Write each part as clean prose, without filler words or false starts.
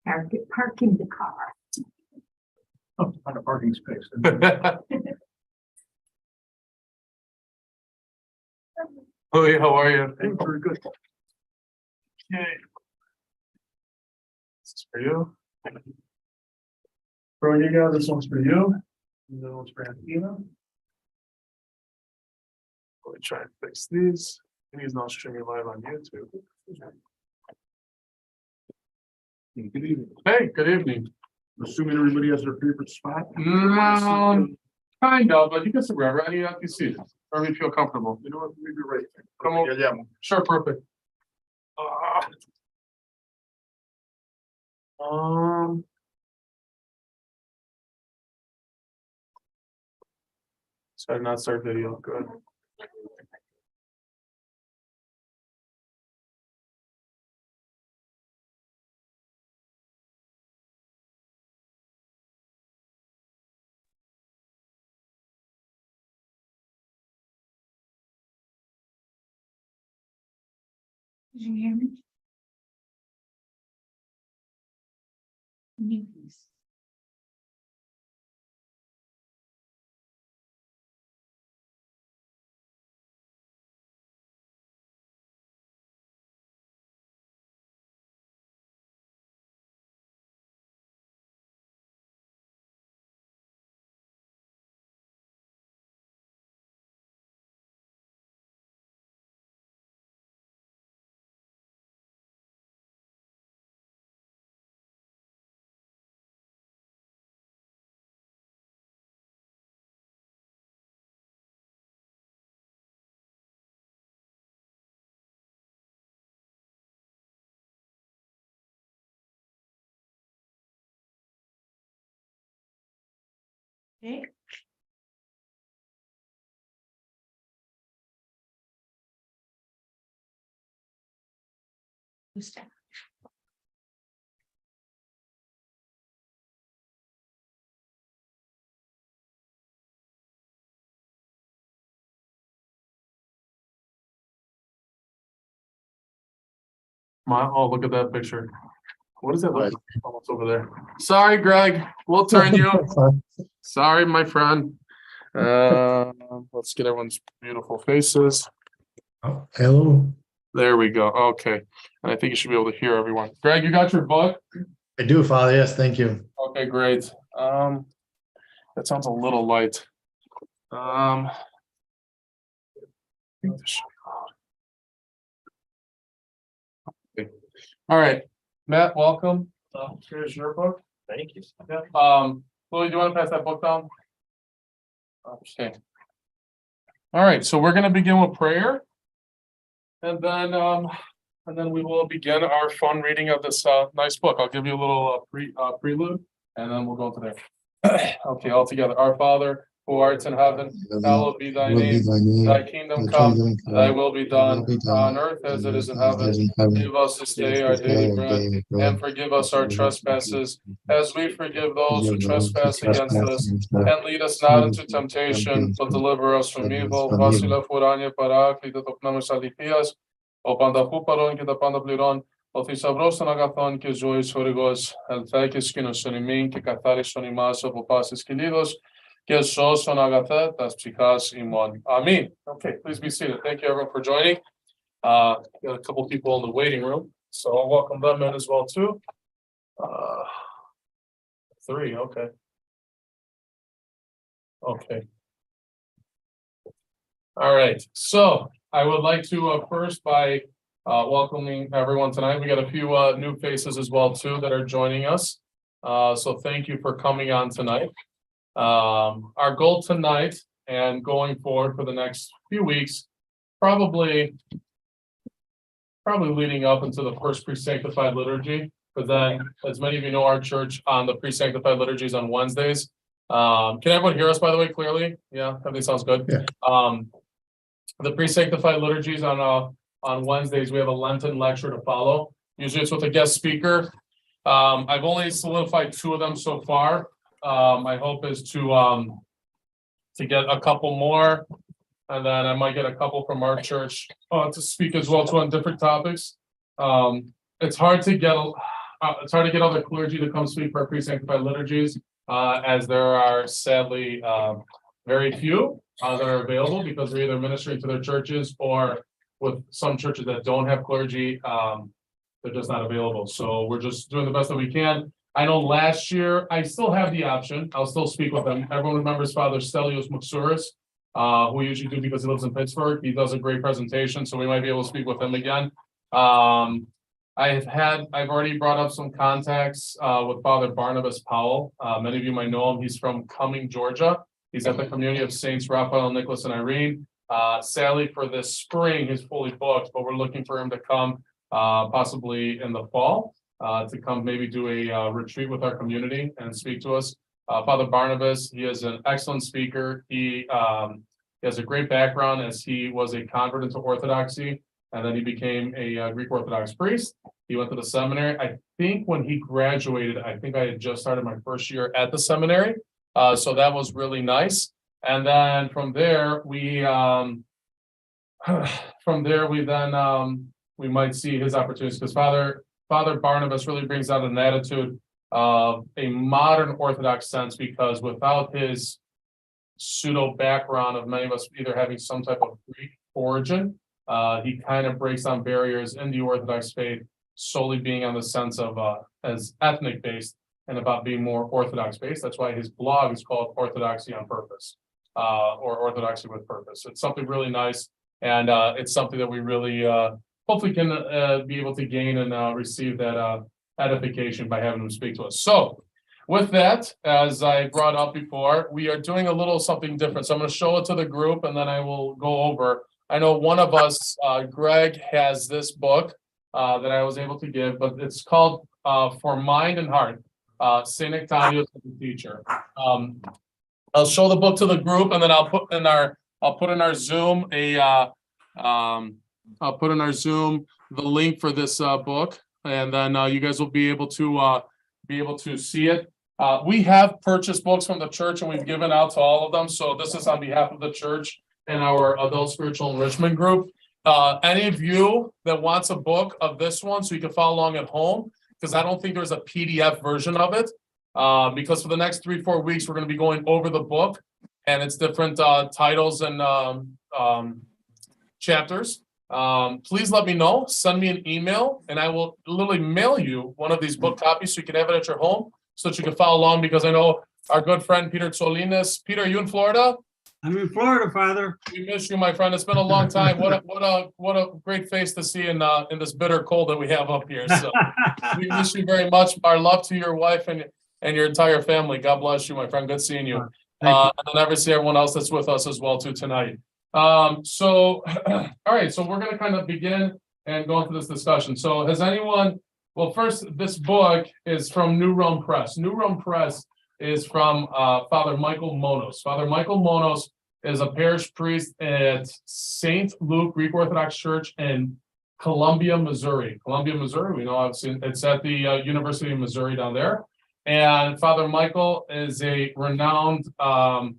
Parking the car. Oh, on a parking space. Hey, how are you? Very good. Okay. This is for you. Veronica, this one's for you. And this one's for Antina. Let me try and fix these. He's not streaming live on YouTube. Good evening. Hey, good evening. Assuming everybody has their favorite spot. Kind of, but you can sit wherever any of you see, wherever you feel comfortable. You know what, maybe you're right. Come on. Yeah. Sure, perfect. Sorry, not start video. Good. Did you hear me? Me, please. Okay. Who's that? Oh, look at that picture. What is that like? Almost over there. Sorry, Greg. We'll turn you. Sorry, my friend. Let's get everyone's beautiful faces. Oh, hello. There we go. Okay. And I think you should be able to hear everyone. Greg, you got your book? I do, Father. Yes, thank you. Okay, great. That sounds a little light. I think this should be loud. Okay. All right, Matt, welcome. Here's your book. Thank you. Yeah. Louis, do you want to pass that book down? Okay. All right, so we're going to begin with prayer. And then we will begin our fun reading of this nice book. I'll give you a little prelude, and then we'll go to there. Okay, all together. Our Father, who art in heaven, hallowed be thy name. Thy kingdom come, thy will be done on earth as it is in heaven. Give us this day our daily bread, and forgive us our trespasses, as we forgive those who trespass against us. And lead us not into temptation, but deliver us from evil. Vasila furania paraklita topnamus alipias, o pandafu paron kita pandapliron, o thisavrosan agathon que jois horigos, el thakis kinosonimin, que catharis sonimas of opasis kilidos, que soson agatha, tas psychas imon. Amen. Okay, please be seated. Thank you everyone for joining. Got a couple people in the waiting room, so I'll welcome them in as well too. 3, okay. Okay. All right, so I would like to first by welcoming everyone tonight. We got a few new faces as well too that are joining us. So thank you for coming on tonight. Our goal tonight and going forward for the next few weeks, probably leading up into the first pre-sanctified liturgy, but then as many of you know, our church on the pre-sanctified liturgy is on Wednesdays. Can everyone hear us, by the way, clearly? Yeah, everything sounds good. Yeah. The pre-sanctified liturgies on Wednesdays, we have a Lenten lecture to follow. Usually it's with a guest speaker. I've only solidified 2 of them so far. My hope is to get a couple more, and then I might get a couple from our church to speak as well too on different topics. It's hard to get it's hard to get other clergy to come speak for our pre-sanctified liturgies, as there are sadly, very few, that are available because they're either ministering to their churches or with some churches that don't have clergy, they're just not available. So we're just doing the best that we can. I know last year, I still have the option. I'll still speak with them. Everyone remembers Father Stelios Muxouris, who we usually do because he lives in Pittsburgh. He does a great presentation, so we might be able to speak with him again. I've already brought up some contacts with Father Barnabas Powell. Many of you might know him. He's from Cumming, Georgia. He's at the Community of Saints Raphael, Nicholas, and Irene. Sadly, for this spring, he's fully booked, but we're looking for him to come possibly in the fall to come maybe do a retreat with our community and speak to us. Father Barnabas, he is an excellent speaker. He has a great background as he was a convert into Orthodoxy, and then he became a Greek Orthodox priest. He went to the seminary. I think when he graduated, I think I had just started my first year at the seminary. So that was really nice. And then from there, we might see his opportunities, because Father Barnabas really brings out an attitude of a modern Orthodox sense, because without his pseudo background of many of us either having some type of Greek origin, he kind of breaks down barriers in the Orthodox faith, solely being on the sense of as ethnic based and about being more Orthodox based. That's why his blog is called Orthodoxy on Purpose, or Orthodoxy with Purpose. It's something really nice, and it's something that we really hopefully can be able to gain and receive that edification by having him speak to us. So with that, as I brought up before, we are doing a little something different. So I'm going to show it to the group and then I will go over. I know one of us, Greg, has this book that I was able to give, but it's called For Mind and Heart, St. Nectarios as a Teacher. I'll show the book to the group, and then I'll put in our Zoom the link for this book, and then you guys will be able to see it. We have purchased books from the church and we've given out to all of them. So this is on behalf of the church and our adult spiritual enrichment group. Any of you that wants a book of this one so you can follow along at home, because I don't think there's a PDF version of it, because for the next 3-4 weeks, we're going to be going over the book and its different titles and chapters. Please let me know, send me an email, and I will literally mail you one of these book copies so you can have it at your home so that you can follow along, because I know our good friend Peter Tsolinas. Peter, are you in Florida? I'm in Florida, Father. We miss you, my friend. It's been a long time. What a great face to see in this bitter cold that we have up here. So we miss you very much. Our love to your wife and your entire family. God bless you, my friend. Good seeing you. And I'll never see everyone else that's with us as well too tonight. All right, so we're going to kind of begin and go into this discussion. So has anyone, well, first, this book is from New Rome Press. New Rome Press is from Father Michael Monos. Father Michael Monos is a parish priest at St. Luke Greek Orthodox Church in Columbia, Missouri. Columbia, Missouri, we know obviously it's at the University of Missouri down there. And Father Michael is a renowned, not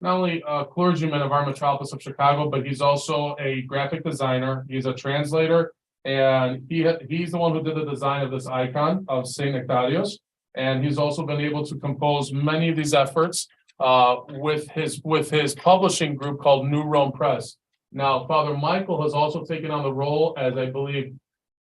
only a clergyman of our metropolis of Chicago, but he's also a graphic designer. He's a translator, and he's the one who did the design of this icon of St. Nectarios. And he's also been able to compose many of these efforts with his publishing group called New Rome Press. Now, Father Michael has also taken on the role as, I believe,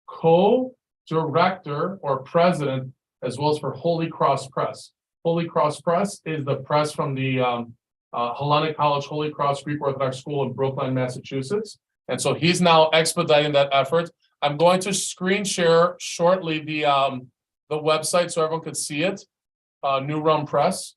co-director or president, as well as for Holy Cross Press. Holy Cross Press is the press from the Hellenic College Holy Cross Greek Orthodox School in Brookline, Massachusetts. And so he's now expediting that effort. I'm going to screen share shortly the website so everyone could see it, New Rome Press,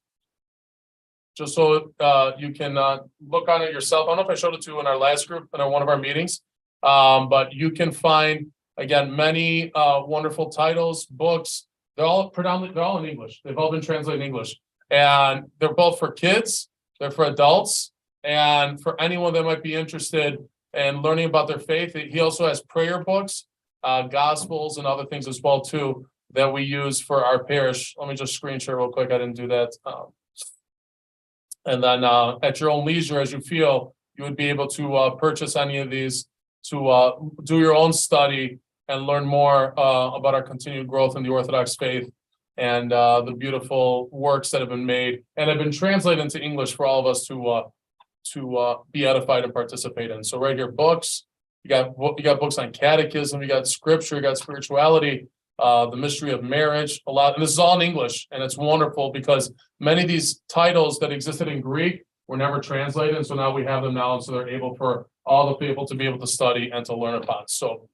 just so you can look on it yourself. I don't know if I showed it to you in our last group, in one of our meetings, but you can find, again, many wonderful titles, books. They're all in English. They've all been translated in English. And they're both for kids, they're for adults, and for anyone that might be interested in learning about their faith. He also has prayer books, gospels, and other things as well, too, that we use for our parish. Let me just screen share real quick. I didn't do that. And then at your own leisure, as you feel, you would be able to purchase any of these to do your own study and learn more about our continued growth in the Orthodox faith and the beautiful works that have been made and have been translated into English for all of us to be edified and participate in. So right here, books. You got books on catechism. You got scripture. You got spirituality. The mystery of marriage. A lot. And this is all in English, and it's wonderful because many of these titles that existed in Greek were never translated, and so now we have them now, and so they're able for all the people to be able to study and to learn upon. So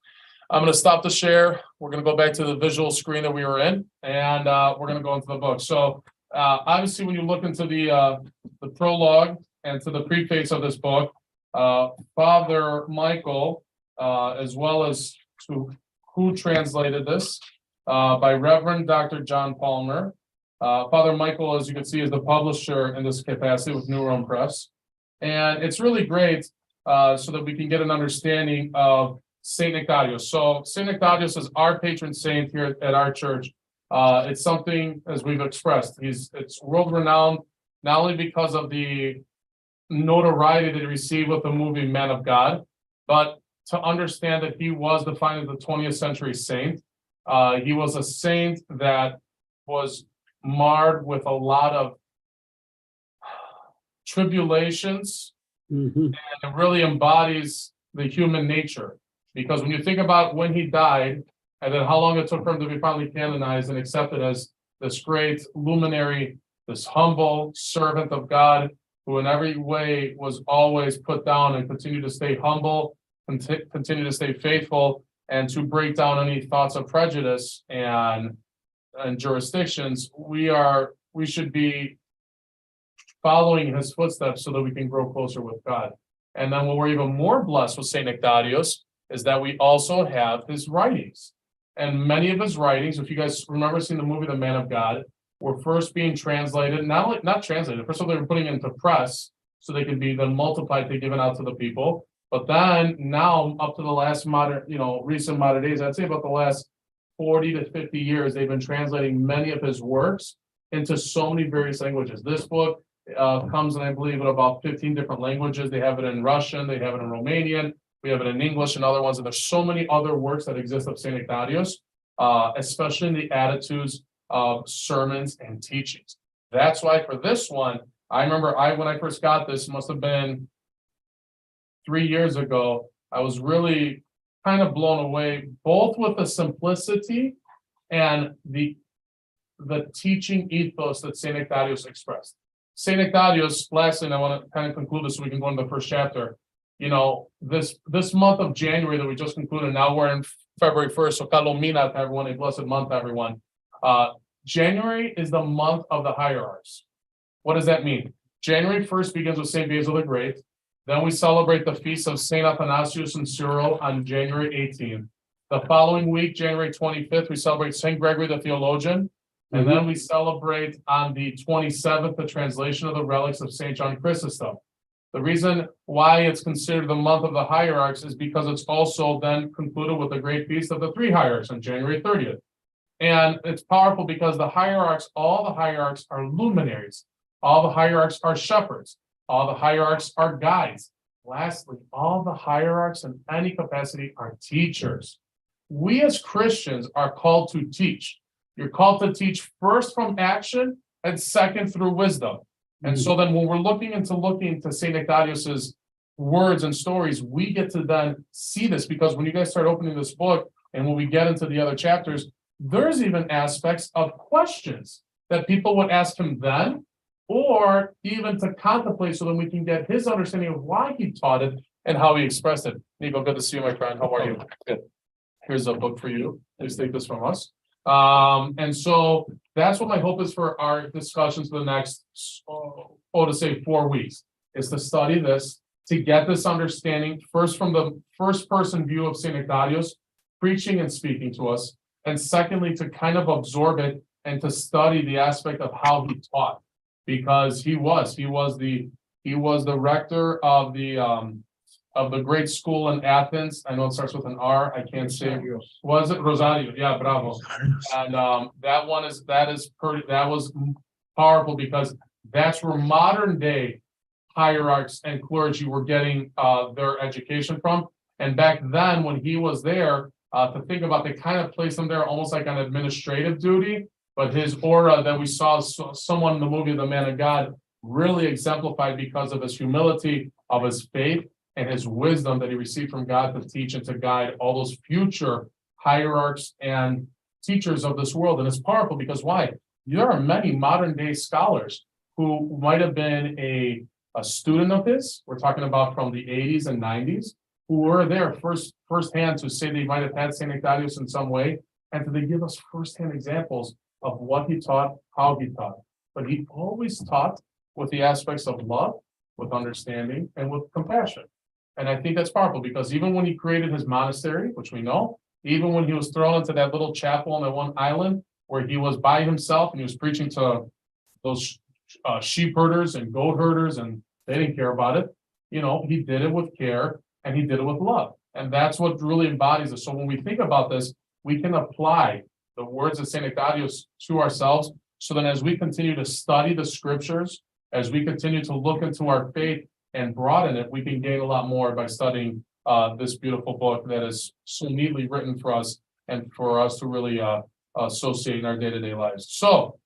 I'm going to stop the share. We're going to go back to the visual screen that we were in, and we're going to go into the book. So obviously, when you look into the prologue and to the preface of this book, Father Michael, as well as to who translated this, by Reverend Dr. John Palmer. Father Michael, as you can see, is the publisher in this capacity with New Rome Press. And it's really great so that we can get an understanding of Saint Nectarios. So Saint Nectarios is our patron saint here at our church. It's something, as we've expressed, it's world renowned, not only because of the notoriety that he received with the movie Man of God, but to understand that he was defined as the 20th century saint. He was a saint that was marred with a lot of tribulations, and it really embodies the human nature. Because when you think about when he died, and then how long it took for him to be finally canonized and accepted as this great luminary, this humble servant of God, who in every way was always put down and continued to stay humble, continue to stay faithful, and to break down any thoughts of prejudice and jurisdictions, we should be following his footsteps so that we can grow closer with God. And then what we're even more blessed with Saint Nectarios is that we also have his writings. And many of his writings, if you guys remember seeing the movie The Man of God, were first being translated, not translated, first of all, they were putting into press so they could be then multiplied to given out to the people. But then now up to the last recent modern days, I'd say about the last 40 to 50 years, they've been translating many of his works into so many various languages. This book comes in, I believe, in about 15 different languages. They have it in Russian, they have it in Romanian, we have it in English and other ones. And there's so many other works that exist of Saint Nectarios, especially in the attitudes of sermons and teachings. That's why for this one, I remember when I first got this, must have been 3 years ago, I was really kind of blown away, both with the simplicity and the teaching ethos that Saint Nectarios expressed. Saint Nectarios, lastly, and I want to kind of conclude this so we can go into the first chapter. This month of January that we just concluded, now we're in February 1st, so Kalomina to everyone, a blessed month, everyone. January is the month of the hierarchs. What does that mean? January 1st begins with Saint Basil the Great. Then we celebrate the feast of Saint Athanasius and Cyril on January 18th. The following week, January 25th, we celebrate Saint Gregory the Theologian. And then we celebrate on the 27th the translation of the relics of Saint John Chrysostom. The reason why it's considered the month of the hierarchs is because it's also then concluded with the great feast of the three hierarchs on January 30th. And it's powerful because all the hierarchs are luminaries. All the hierarchs are shepherds. All the hierarchs are guides. Lastly, all the hierarchs in any capacity are teachers. We as Christians are called to teach. You're called to teach first from action and second through wisdom. And so then when we're looking into Saint Nectarios's words and stories, we get to then see this, because when you guys start opening this book and when we get into the other chapters, there's even aspects of questions that people would ask him then, or even to contemplate so that we can get his understanding of why he taught it and how he expressed it. Nico, good to see you, my friend. How are you? Good. Here's a book for you. Please take this from us. And so that's what my hope is for our discussions for the next, 4 weeks, is to study this, to get this understanding first from the first person view of Saint Nectarios, preaching and speaking to us, and secondly, to kind of absorb it and to study the aspect of how he taught, because he was the rector of the great school in Athens. I know it starts with an R. I can't say. Was it Rosario? Yeah, bravo. And that was powerful, because that's where modern day hierarchs and clergy were getting their education from. And back then, when he was there, to think about, they kind of placed him there almost like an administrative duty, but his aura that we saw someone in the movie The Man of God really exemplified because of his humility, of his faith, and his wisdom that he received from God to teach and to guide all those future hierarchs and teachers of this world. And it's powerful because why? There are many modern day scholars who might have been a student of his. We're talking about from the 80s and 90s, who were there firsthand to say they might have had St. Ignatius in some way, and to they give us firsthand examples of what he taught, how he taught. But he always taught with the aspects of love, with understanding, and with compassion. And I think that's powerful because even when he created his monastery, which we know, even when he was thrown into that little chapel on that one island where he was by himself and he was preaching to those sheep herders and goat herders, and they didn't care about it. He did it with care and he did it with love. And that's what really embodies it. So when we think about this, we can apply the words of St. Ignatius to ourselves. So then as we continue to study the scriptures, as we continue to look into our faith and broaden it, we can gain a lot more by studying this beautiful book that is so neatly written for us and for us to really associate in our day-to-day lives. So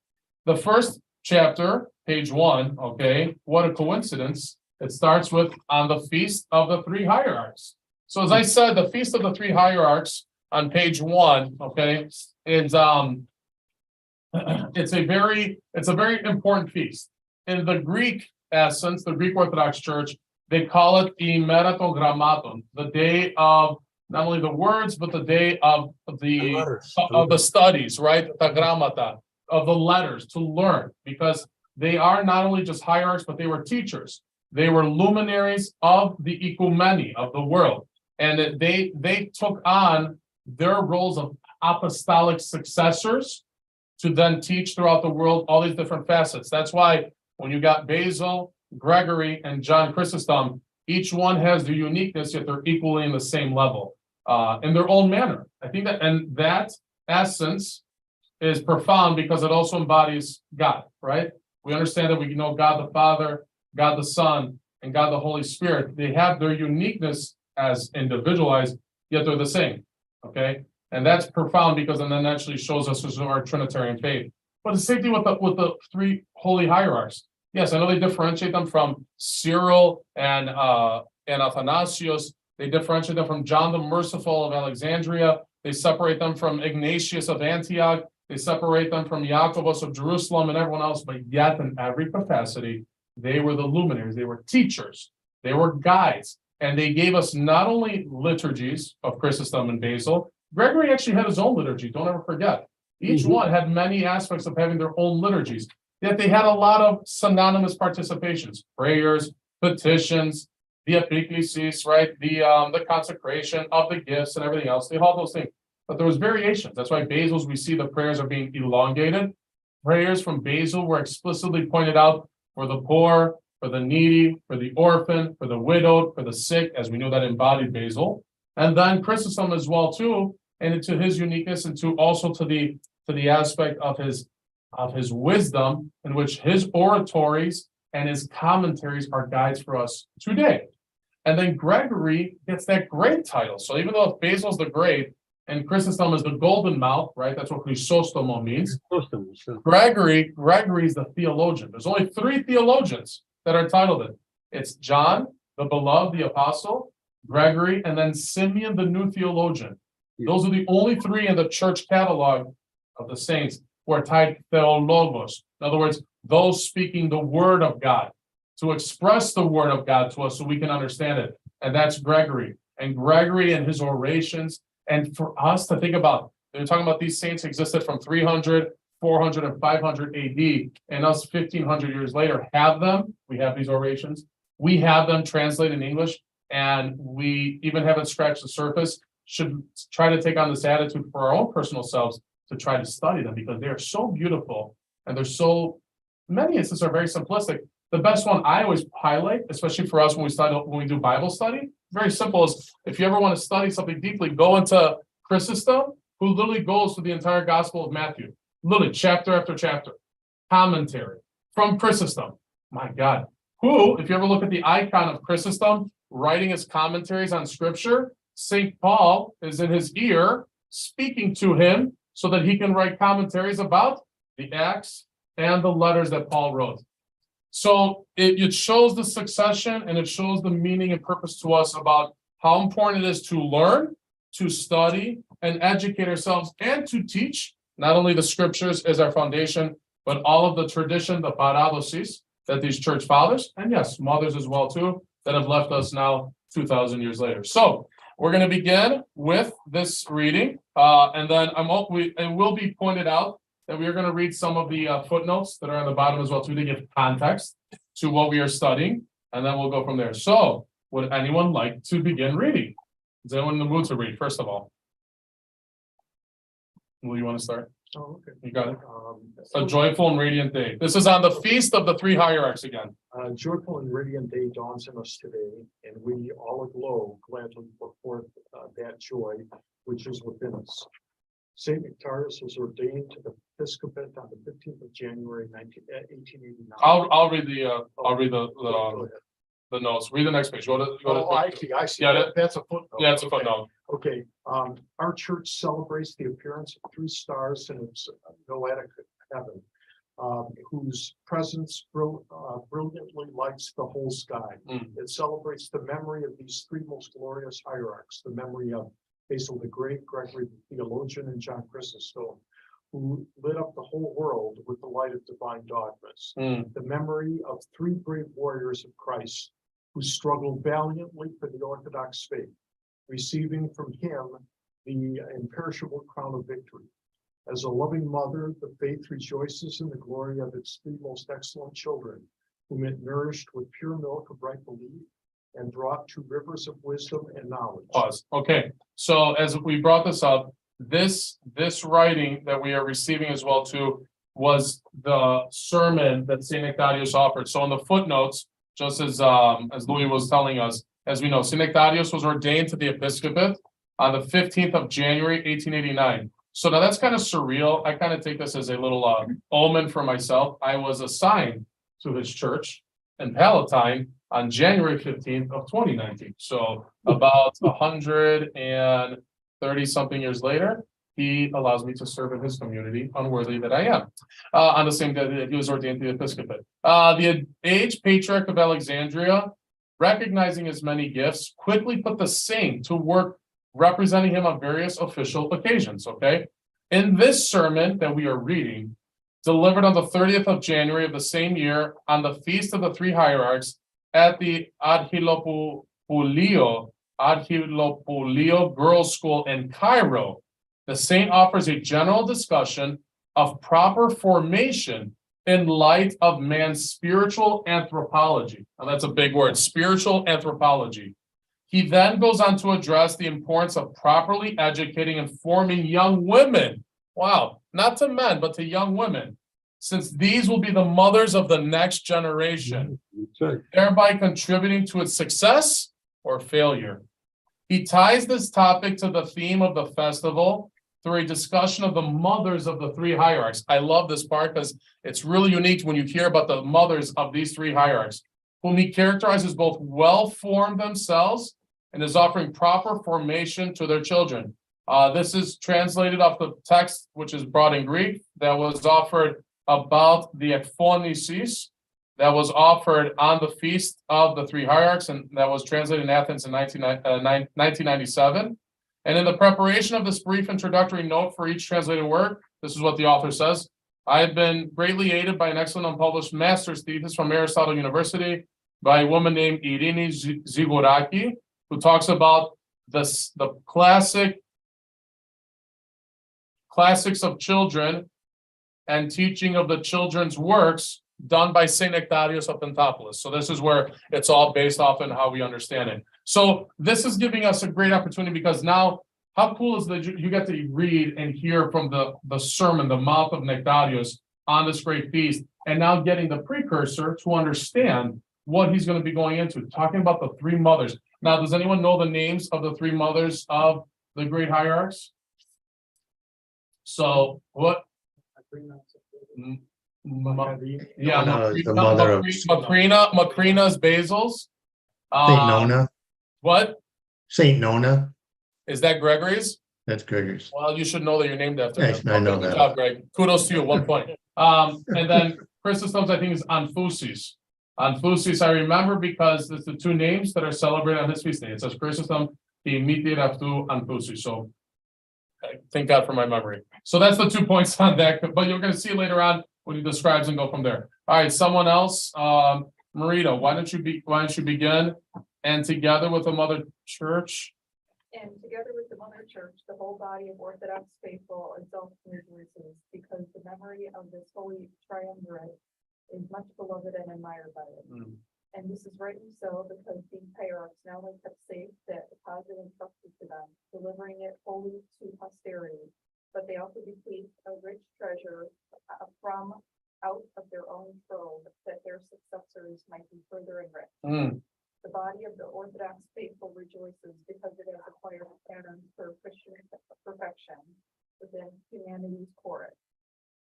the first chapter, page 1, okay, what a coincidence. It starts with on the Feast of the Three Hierarchs. So as I said, the Feast of the Three Hierarchs on page 1, okay, is it's a very important feast. In the Greek essence, the Greek Orthodox Church, they call it Imeraton Grammaton, the day of not only the words, but the day of the studies, right? The grammata, of the letters, to learn, because they are not only just hierarchs, but they were teachers. They were luminaries of the ecumeny of the world. And they took on their roles of apostolic successors to then teach throughout the world all these different facets. That's why when you got Basil, Gregory, and John Chrysostom, each one has their uniqueness, yet they're equally in the same level, in their own manner. I think that essence is profound because it also embodies God, right? We understand that we know God the Father, God the Son, and God the Holy Spirit. They have their uniqueness as individualized, yet they're the same, okay? And that's profound because then that actually shows us our Trinitarian faith. But the same thing with the three holy hierarchs. Yes, I know they differentiate them from Cyril and Athanasius. They differentiate them from John the Merciful of Alexandria. They separate them from Ignatius of Antioch. They separate them from Jacobus of Jerusalem and everyone else. But yet, in every capacity, they were the luminaries. They were teachers. They were guides. And they gave us not only liturgies of Chrysostom and Basil. Gregory actually had his own liturgy. Don't ever forget. Each one had many aspects of having their own liturgies. Yet they had a lot of synonymous participations, prayers, petitions, the epiclesis, right? The consecration of the gifts and everything else. They had all those things. But there was variations. That's why Basil's, we see the prayers are being elongated. Prayers from Basil were explicitly pointed out for the poor, for the needy, for the orphan, for the widowed, for the sick, as we know that embodied Basil. And then Chrysostom as well, too, and to his uniqueness and to also to the aspect of his wisdom, in which his oratories and his commentaries are guides for us today. And then Gregory gets that great title. So even though Basil's the great and Chrysostom is the golden mouth, right? That's what Chrysostomo means. Gregory's the theologian. There's only 3 theologians that are titled it. It's John, the beloved, the apostle, Gregory, and then Simeon, the new theologian. Those are the only 3 in the church catalog of the saints who are titled theologos. In other words, those speaking the word of God, to express the word of God to us so we can understand it. And that's Gregory. And Gregory and his orations. And for us to think about, they're talking about these saints existed from 300, 400, and 500 AD. And us 1500 years later have them. We have these orations. We have them translated in English. And we even haven't scratched the surface. Should try to take on this attitude for our own personal selves to try to study them because they are so beautiful and they're so many instances are very simplistic. The best one I always highlight, especially for us when we do Bible study, very simple is if you ever want to study something deeply, go into Chrysostom, who literally goes through the entire Gospel of Matthew, literally chapter after chapter, commentary from Chrysostom. My God, who, if you ever look at the icon of Chrysostom writing his commentaries on Scripture, St. Paul is in his ear, speaking to him so that he can write commentaries about the Acts and the letters that Paul wrote. So it shows the succession and it shows the meaning and purpose to us about how important it is to learn, to study, and educate ourselves, and to teach not only the scriptures as our foundation, but all of the tradition, the paradoxes that these church fathers, and yes, mothers as well too, that have left us now 2,000 years later. So we're going to begin with this reading, and then it will be pointed out that we are going to read some of the footnotes that are on the bottom as well too, to give context to what we are studying, and then we'll go from there. So would anyone like to begin reading? Is anyone in the mood to read, first of all? Will you want to start? Oh, okay. You got it. A joyful and radiant day. This is on the feast of the three hierarchs again. Joyful and radiant day dawns on us today, and we all aglow gladly put forth that joy which is within us. Saint Nectarius was ordained to the episcopate on the 15th of January, 1889. I'll read the Go ahead. the notes. Read the next page. Go to Oh, I see. Yeah, That's a footnote. yeah, it's a Okay. footnote. Okay, our church celebrates the appearance of three stars in its noetic heaven, whose presence brilliantly lights the whole sky. Mm. It celebrates the memory of these three most glorious hierarchs, the memory of Basil the Great, Gregory the Theologian, and John Chrysostom, who lit up the whole world with the light of divine dogmas. Mm. The memory of three brave warriors of Christ, who struggled valiantly for the Orthodox faith, receiving from him the imperishable crown of victory. As a loving mother, the faith rejoices in the glory of its three most excellent children, whom it nourished with pure milk of right belief and brought to rivers of wisdom and knowledge. Pause. Okay. So as we brought this up, this writing that we are receiving as well too was the sermon that Saint Nectarius offered. So in the footnotes, just as Louis was telling us, as we know, Saint Nectarius was ordained to the episcopate on the 15th of January, 1889. So now that's kind of surreal. I kind of take this as a little omen for myself. I was assigned to his church in Palatine on January 15th of 2019. So about 130 something years later, he allows me to serve in his community, unworthy that I am. On the same day that he was ordained to the episcopate. The aged patriarch of Alexandria, recognizing his many gifts, quickly put the saint to work representing him on various official occasions, okay? In this sermon that we are reading, delivered on the 30th of January of the same year on the Feast of the Three Hierarchs at the Archilopoulio Girls' School in Cairo, the saint offers a general discussion of proper formation in light of man's spiritual anthropology. Now that's a big word, spiritual anthropology. He then goes on to address the importance of properly educating and forming young women. Wow, not to men, but to young women, since these will be the mothers of the next generation, thereby contributing to its success or failure. He ties this topic to the theme of the festival through a discussion of the mothers of the three hierarchs. I love this part because it's really unique when you hear about the mothers of these three hierarchs, whom he characterizes both well-formed themselves and is offering proper formation to their children. This is translated off the text, which is brought in Greek, that was offered about the ekphonisis, that was offered on the Feast of the Three Hierarchs, and that was translated in Athens in 1997. And in the preparation of this brief introductory note for each translated work, this is what the author says. I have been greatly aided by an excellent unpublished master's thesis from Aristotle University by a woman named Irini Zigoraki, who talks about the classics of children and teaching of the children's works done by Saint Nectarius of Pentapolis. So this is where it's all based off and how we understand it. So this is giving us a great opportunity because now, how cool is that you get to read and hear from the sermon, the mouth of Nectarius on this great feast, and now getting the precursor to understand what he's going to be going into, talking about the three mothers. Now, does anyone know the names of the three mothers of the great hierarchs? So what? Yeah, Nona is the mother of Macrina's Basil's. Saint Nona. What? Saint Nona. Is that Gregory's? That's Gregor's. Well, you should know that you're named after Yes, him. I know Okay, good that. job, Greg. Kudos to you, 1 point. And then Chrysostom's, I think, is Anfusis. Anfusis, I remember because it's the two names that are celebrated on his feast day. It says Chrysostom, Dimitir Aftu Anfusis. So thank God for my memory. So that's the 2 points on that, but you're gonna see later on when he describes and go from there. All right, someone else, Marita, why don't you begin? And together with the mother church, And together with the Mother Church, the whole body of Orthodox faithful exalts and rejoices, because the memory of this holy triumvirate is much beloved and admired by it. And this is rightly so, because the hierarchs not only kept safe that deposit entrusted to them, delivering it wholly to posterity, but they also bequeathed a rich treasure from out of their own trove, that their successors might be further enriched. The body of the Orthodox faithful rejoices because it has acquired a pattern for Christian perfection within humanity's chorus.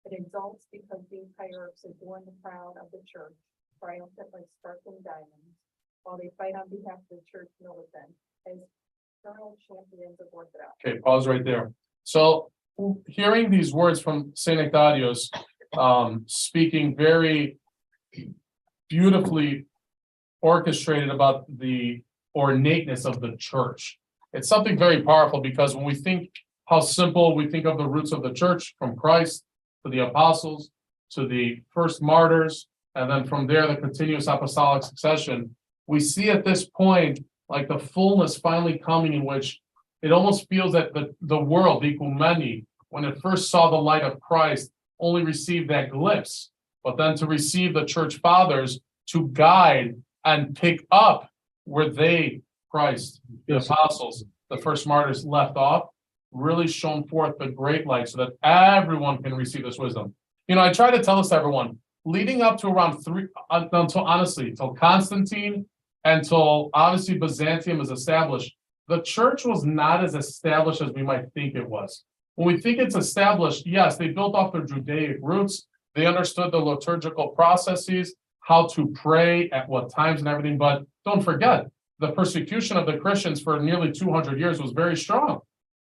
It exalts because these hierarchs adorn the crown of the church, triumphant like sparkling diamonds, while they fight on behalf of the church militant as eternal champions of Orthodox. okay, pause right there. So hearing these words from Saint Ectadios, speaking very beautifully orchestrated about the ornateness of the church. It's something very powerful, because when we think how simple we think of the roots of the church, from Christ to the apostles to the first martyrs, and then from there the continuous apostolic succession, we see at this point like the fullness finally coming, in which it almost feels that the world, the ecumeni, when it first saw the light of Christ, only received that glimpse, but then to receive the church fathers to guide and pick up where they, Christ, the apostles, the first martyrs left off, really shone forth the great light so that everyone can receive this wisdom. You know, I try to tell this to everyone, leading up to around until Constantine, until obviously Byzantium is established, the church was not as established as we might think it was. When we think it's established, yes, they built off their Judaic roots, they understood the liturgical processes, how to pray at what times and everything, but don't forget, the persecution of the Christians for nearly 200 years was very strong.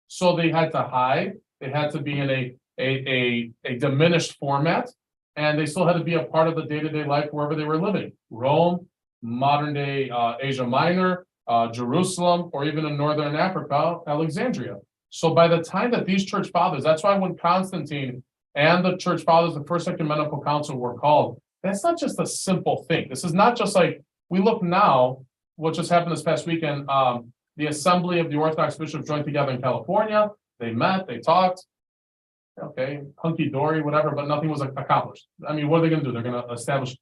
So they had to hide, they had to be in a diminished format, and they still had to be a part of the day-to-day life wherever they were living. Rome, modern day Asia Minor, Jerusalem, or even in Northern Africa, Alexandria. So by the time that these church fathers, that's why when Constantine and the church fathers, the First Ecumenical Council were called, that's not just a simple thing. This is not just like, we look now, what just happened this past weekend, the Assembly of the Orthodox Bishops joined together in California. They met, they talked, okay, hunky-dory, whatever, but nothing was accomplished. I mean, what are they gonna do? They're gonna establish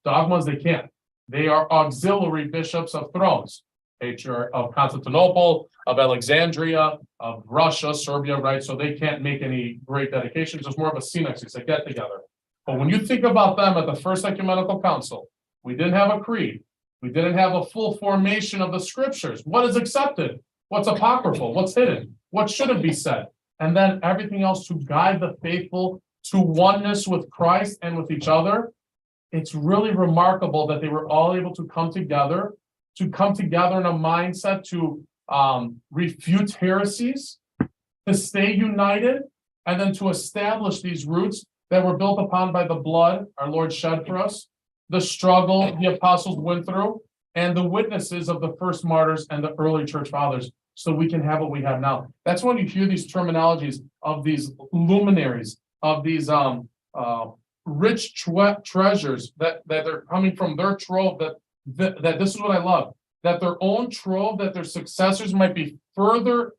dogmas? They can't. They are auxiliary bishops of thrones, Patriarch of Constantinople, of Alexandria, of Russia, Serbia, right? So they can't make any great dedications. It's more of a synexis, a get together. But when you think about them at the First Ecumenical Council, we didn't have a creed. We didn't have a full formation of the scriptures. What is accepted? What's apocryphal? What's hidden? What shouldn't be said? And then everything else to guide the faithful to oneness with Christ and with each other. It's really remarkable that they were all able to come together in a mindset to refute heresies, to stay united, and then to establish these roots that were built upon by the blood our Lord shed for us, the struggle the apostles went through, and the witnesses of the first martyrs and the early church fathers, so we can have what we have now. That's when you hear these terminologies of these luminaries, of these rich treasures that are coming from their trove, that this is what I love, that their own trove, that their successors might be further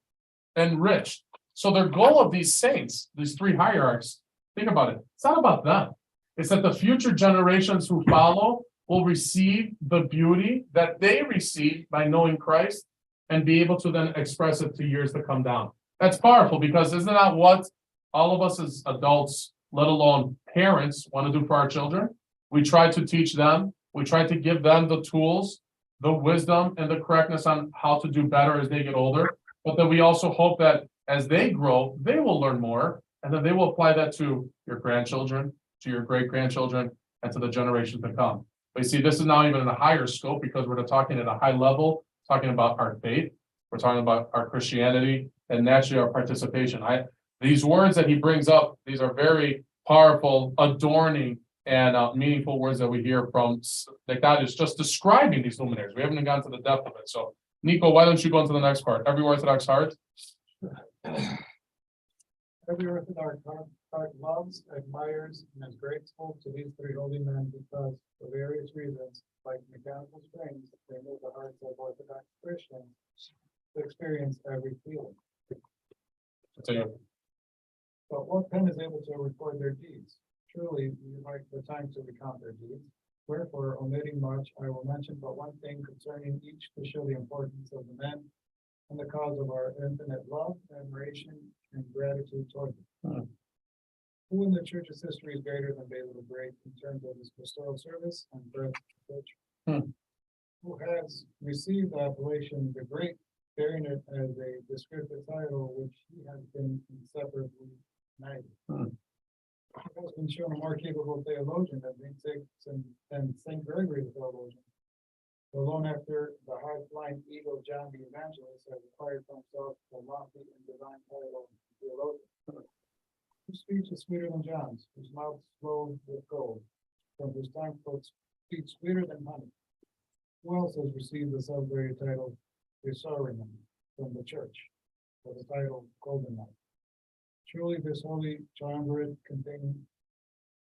enriched. So their goal of these saints, these three hierarchs, think about it, it's not about them. It's that the future generations who follow will receive the beauty that they received by knowing Christ and be able to then express it to years to come down. That's powerful, because isn't that what all of us as adults, let alone parents, want to do for our children? We try to teach them, we try to give them the tools, the wisdom, and the correctness on how to do better as they get older. But then we also hope that as they grow, they will learn more, and then they will apply that to your grandchildren, to your great-grandchildren, and to the generations to come. But you see, this is now even in a higher scope, because we're talking at a high level, talking about our faith. We're talking about our Christianity and naturally our participation. These words that he brings up, these are very powerful, adorning, and meaningful words that we hear from, like God is just describing these luminaries. We haven't even gotten to the depth of it. So, Nico, why don't you go into the next part? Every Orthodox heart. Every Orthodox heart loves, admires, and is grateful to these three holy men because, for various reasons, like mechanical springs, they move the hearts of Orthodox Christians to experience every feeling. Continue. But what pen is able to record their deeds? Truly, we lack the time to recount their deeds. Wherefore, omitting much, I will mention but one thing concerning each to show the importance of the men and the cause of our infinite love, admiration, and gratitude toward them. Who in the church's history is greater than Basil the Great in terms of his pastoral service and birth to the church? Who has received the appellation the Great, bearing it as a descriptive title which he has been inseparably united? Who has been shown a more capable theologian than Saint Gregory the theologian? Alone after the high-flying ego of John the Evangelist has acquired for himself the lofty and divine title of theologian. Whose speech is sweeter than John's, whose mouth flowed with gold, from whose tongue flows speech sweeter than honey. Who else has received the celebrated title Thesaurian from the church, for the title Golden Knight? Truly, this holy triumvirate contains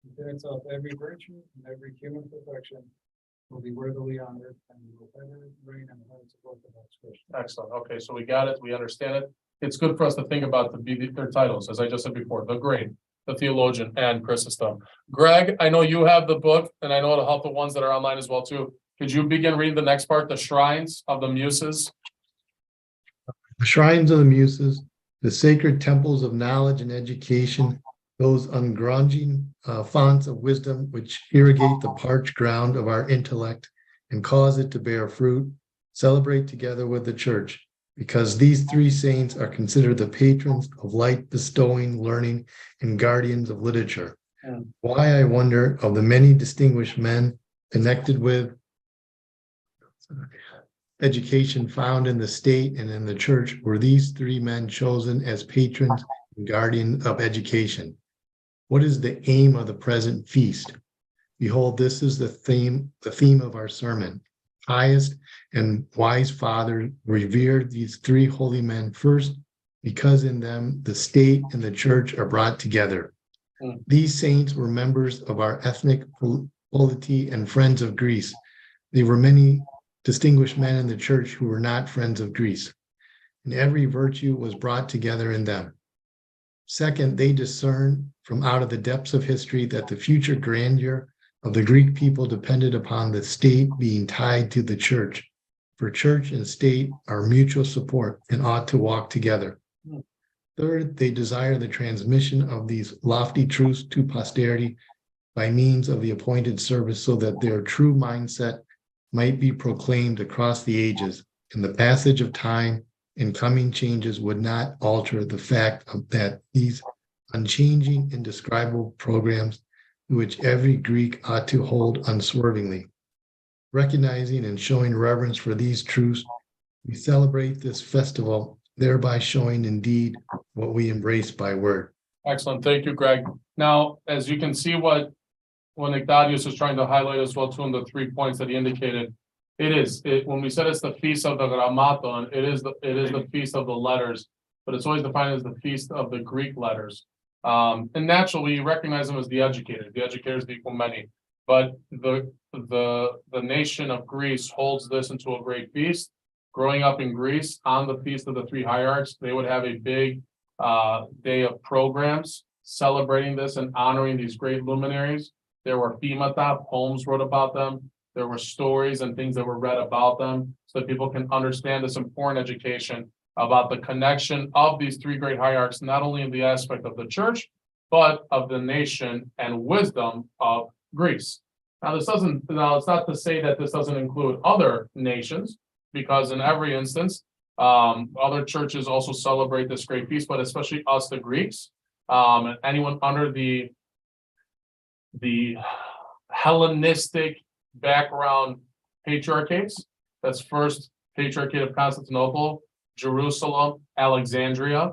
within itself every virtue and every human perfection will be worthily honored and will ever reign in the hearts of Orthodox Christians. Excellent. Okay, so we got it. We understand it. It's good for us to think about their titles, as I just said before, the Great, the Theologian, and Chrysostom. Greg, I know you have the book, and I know it'll help the ones that are online as well too. Could you begin reading the next part, the shrines of the Muses? The shrines of the Muses, the sacred temples of knowledge and education, those ungrudging fonts of wisdom which irrigate the parched ground of our intellect and cause it to bear fruit, celebrate together with the church, because these three saints are considered the patrons of light bestowing learning and guardians of literature. Why, I wonder, of the many distinguished men connected with education found in the state and in the church, were these three men chosen as patrons and guardians of education. What is the aim of the present feast? Behold, this is the theme of our sermon. Highest and wise Father revered these three holy men first, because in them the state and the church are brought together. These saints were members of our ethnic polity and friends of Greece. There were many distinguished men in the church who were not friends of Greece, and every virtue was brought together in them. Second, they discerned from out of the depths of history that the future grandeur of the Greek people depended upon the state being tied to the church, for church and state are mutual support and ought to walk together. Third, they desire the transmission of these lofty truths to posterity by means of the appointed service, so that their true mindset might be proclaimed across the ages, and the passage of time and coming changes would not alter the fact that these unchanging, indescribable programs, which every Greek ought to hold unswervingly. Recognizing and showing reverence for these truths, we celebrate this festival, thereby showing indeed what we embrace by word. Excellent. Thank you, Greg. Now, as you can see when Ignatius is trying to highlight as well too in the 3 points that he indicated, when we said it's the feast of the grammaton, it is the feast of the letters, but it's always defined as the feast of the Greek letters. And naturally, you recognize them as the educated, the equal many. But the nation of Greece holds this into a great feast. Growing up in Greece, on the feast of the three hierarchs, they would have a big day of programs celebrating this and honoring these great luminaries. There were themata, poems wrote about them. There were stories and things that were read about them, so that people can understand this important education about the connection of these three great hierarchs, not only in the aspect of the church, but of the nation and wisdom of Greece. Now, it's not to say that this doesn't include other nations, because in every instance, other churches also celebrate this great feast, but especially us, the Greeks, and anyone under the Hellenistic background patriarchates. That's first Patriarchate of Constantinople, Jerusalem, Alexandria.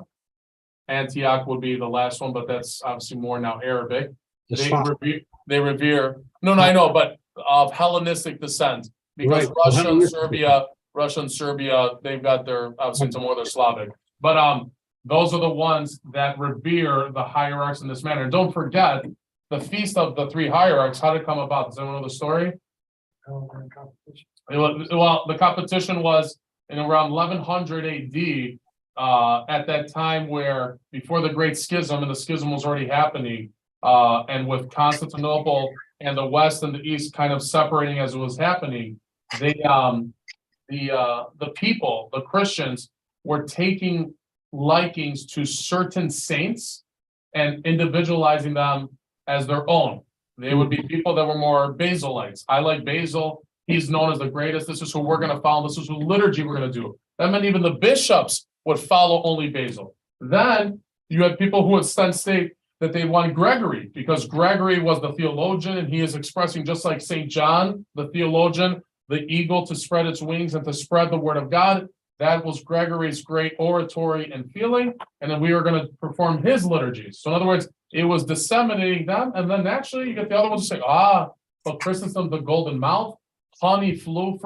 Antioch would be the last one, but that's obviously more now Arabic. They revere, no, I know, but of Hellenistic descent, because Right. Russia and Serbia, they've got their, obviously some more their Slavic. But those are the ones that revere the hierarchs in this manner. And don't forget, the feast of the three hierarchs, how did it come about? Does anyone know the story? Well, the competition was in around 1100 AD, at that time where before the Great Schism, and the schism was already happening, and with Constantinople and the West and the East kind of separating as it was happening, they, the people, the Christians, were taking likings to certain saints and individualizing them as their own. They would be people that were more Basilites. I like Basil. He's known as the greatest. This is who we're going to follow. This is who liturgy we're going to do. That meant even the bishops would follow only Basil. Then you had people who would state that they want Gregory, because Gregory was the theologian, and he is expressing, just like St. John, the theologian, the eagle to spread its wings and to spread the word of God. That was Gregory's great oratory and feeling, and then we were going to perform his liturgies. So in other words, it was disseminating them, and then naturally you get the other ones to say, but Chrysostom, the golden mouth, honey flowed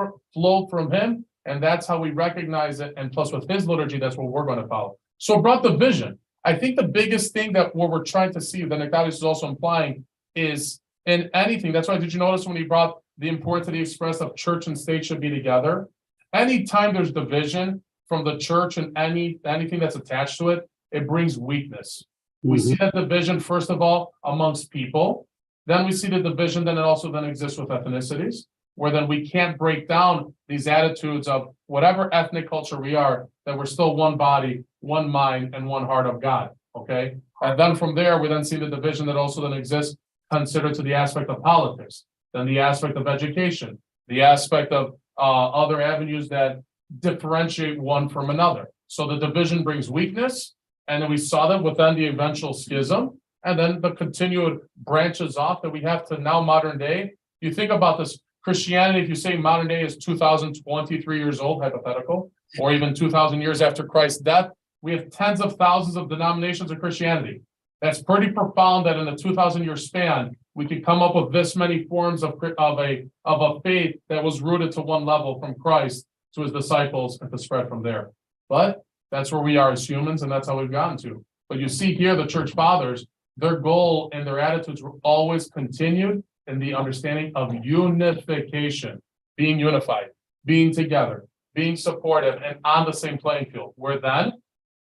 from him, and that's how we recognize it. And plus with his liturgy, that's what we're going to follow. So it brought the vision. I think the biggest thing that what we're trying to see, that Ignatius is also implying, is in anything. That's why, did you notice when he brought the importance that he expressed of church and state should be together? Anytime there's division from the church and anything that's attached to it, it brings weakness. We see that division, first of all, amongst people. Then we see the division, then it also then exists with ethnicities, where then we can't break down these attitudes of whatever ethnic culture we are, that we're still one body, one mind, and one heart of God, okay? And then from there, we then see the division that also then exists, considered to the aspect of politics, then the aspect of education, the aspect of other avenues that differentiate one from another. So the division brings weakness, and then we saw that within the eventual schism, and then the continued branches off that we have to now modern day. You think about this, Christianity, if you say modern day is 2023 years old, hypothetical, or even 2000 years after Christ's death, we have tens of thousands of denominations of Christianity. That's pretty profound that in a 2000-year span, we could come up with this many forms of a faith that was rooted to one level, from Christ to his disciples, and to spread from there. But that's where we are as humans, and that's how we've gotten to. But you see here, the church fathers, their goal and their attitudes were always continued in the understanding of unification, being unified, being together, being supportive, and on the same playing field. Where then,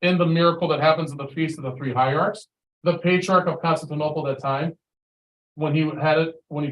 in the miracle that happens at the Feast of the Three Hierarchs, the Patriarch of Constantinople at that time, when he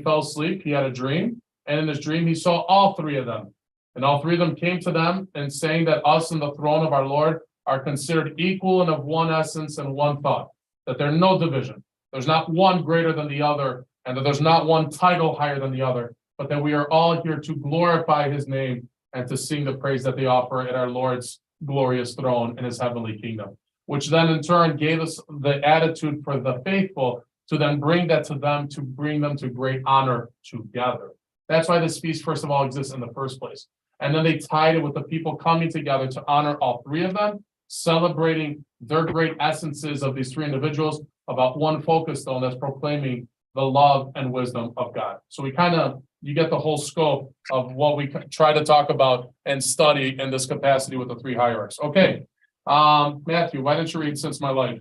fell asleep, he had a dream, and in his dream he saw all three of them. And all three of them came to them and saying that us and the throne of our Lord are considered equal and of one essence and one thought, that there's no division. There's not one greater than the other, and that there's not one title higher than the other, but that we are all here to glorify his name and to sing the praise that they offer at our Lord's glorious throne in his heavenly kingdom, which then in turn gave us the attitude for the faithful to then bring that to them, to bring them to great honor together. That's why this feast, first of all, exists in the first place. And then they tied it with the people coming together to honor all three of them, celebrating their great essences of these three individuals about one focus stone that's proclaiming the love and wisdom of God. So you get the whole scope of what we try to talk about and study in this capacity with the three hierarchs. Okay, Matthew, why don't you read Since My Life?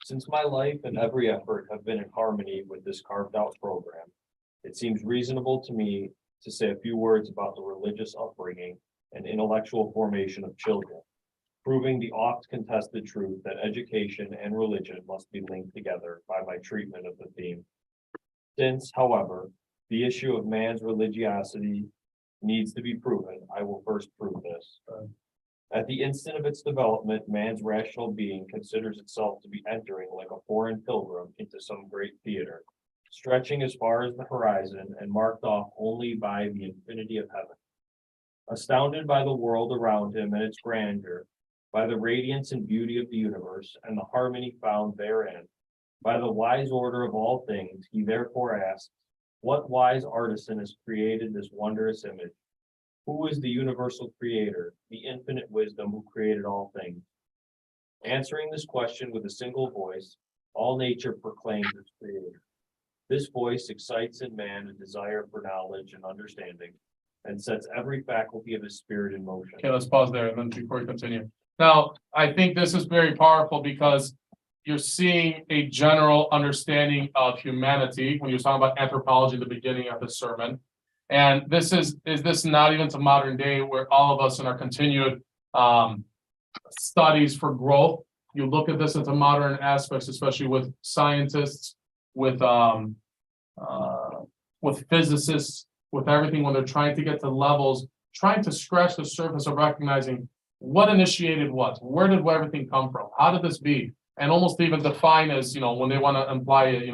Since my life and every effort have been in harmony with this carved out program, it seems reasonable to me to say a few words about the religious upbringing and intellectual formation of children, proving the oft contested truth that education and religion must be linked together by my treatment of the theme. Since, however, the issue of man's religiosity needs to be proven, I will first prove this. At the instant of its development, man's rational being considers itself to be entering like a foreign pilgrim into some great theater, stretching as far as the horizon and marked off only by the infinity of heaven. Astounded by the world around him and its grandeur, by the radiance and beauty of the universe and the harmony found therein, by the wise order of all things, he therefore asks, what wise artisan has created this wondrous image? Who is the universal creator, the infinite wisdom who created all things? Answering this question with a single voice, all nature proclaims its creator. This voice excites in man a desire for knowledge and understanding, and sets every faculty of his spirit in motion. Okay, let's pause there and then before we continue. Now, I think this is very powerful because you're seeing a general understanding of humanity when you're talking about anthropology at the beginning of the sermon. And this is this not even to modern day where all of us in our continued studies for growth, you look at this into modern aspects, especially with scientists, with physicists, with everything when they're trying to get to levels, trying to scratch the surface of recognizing what initiated what, where did everything come from, how did this be, and almost even define as, when they want to imply it,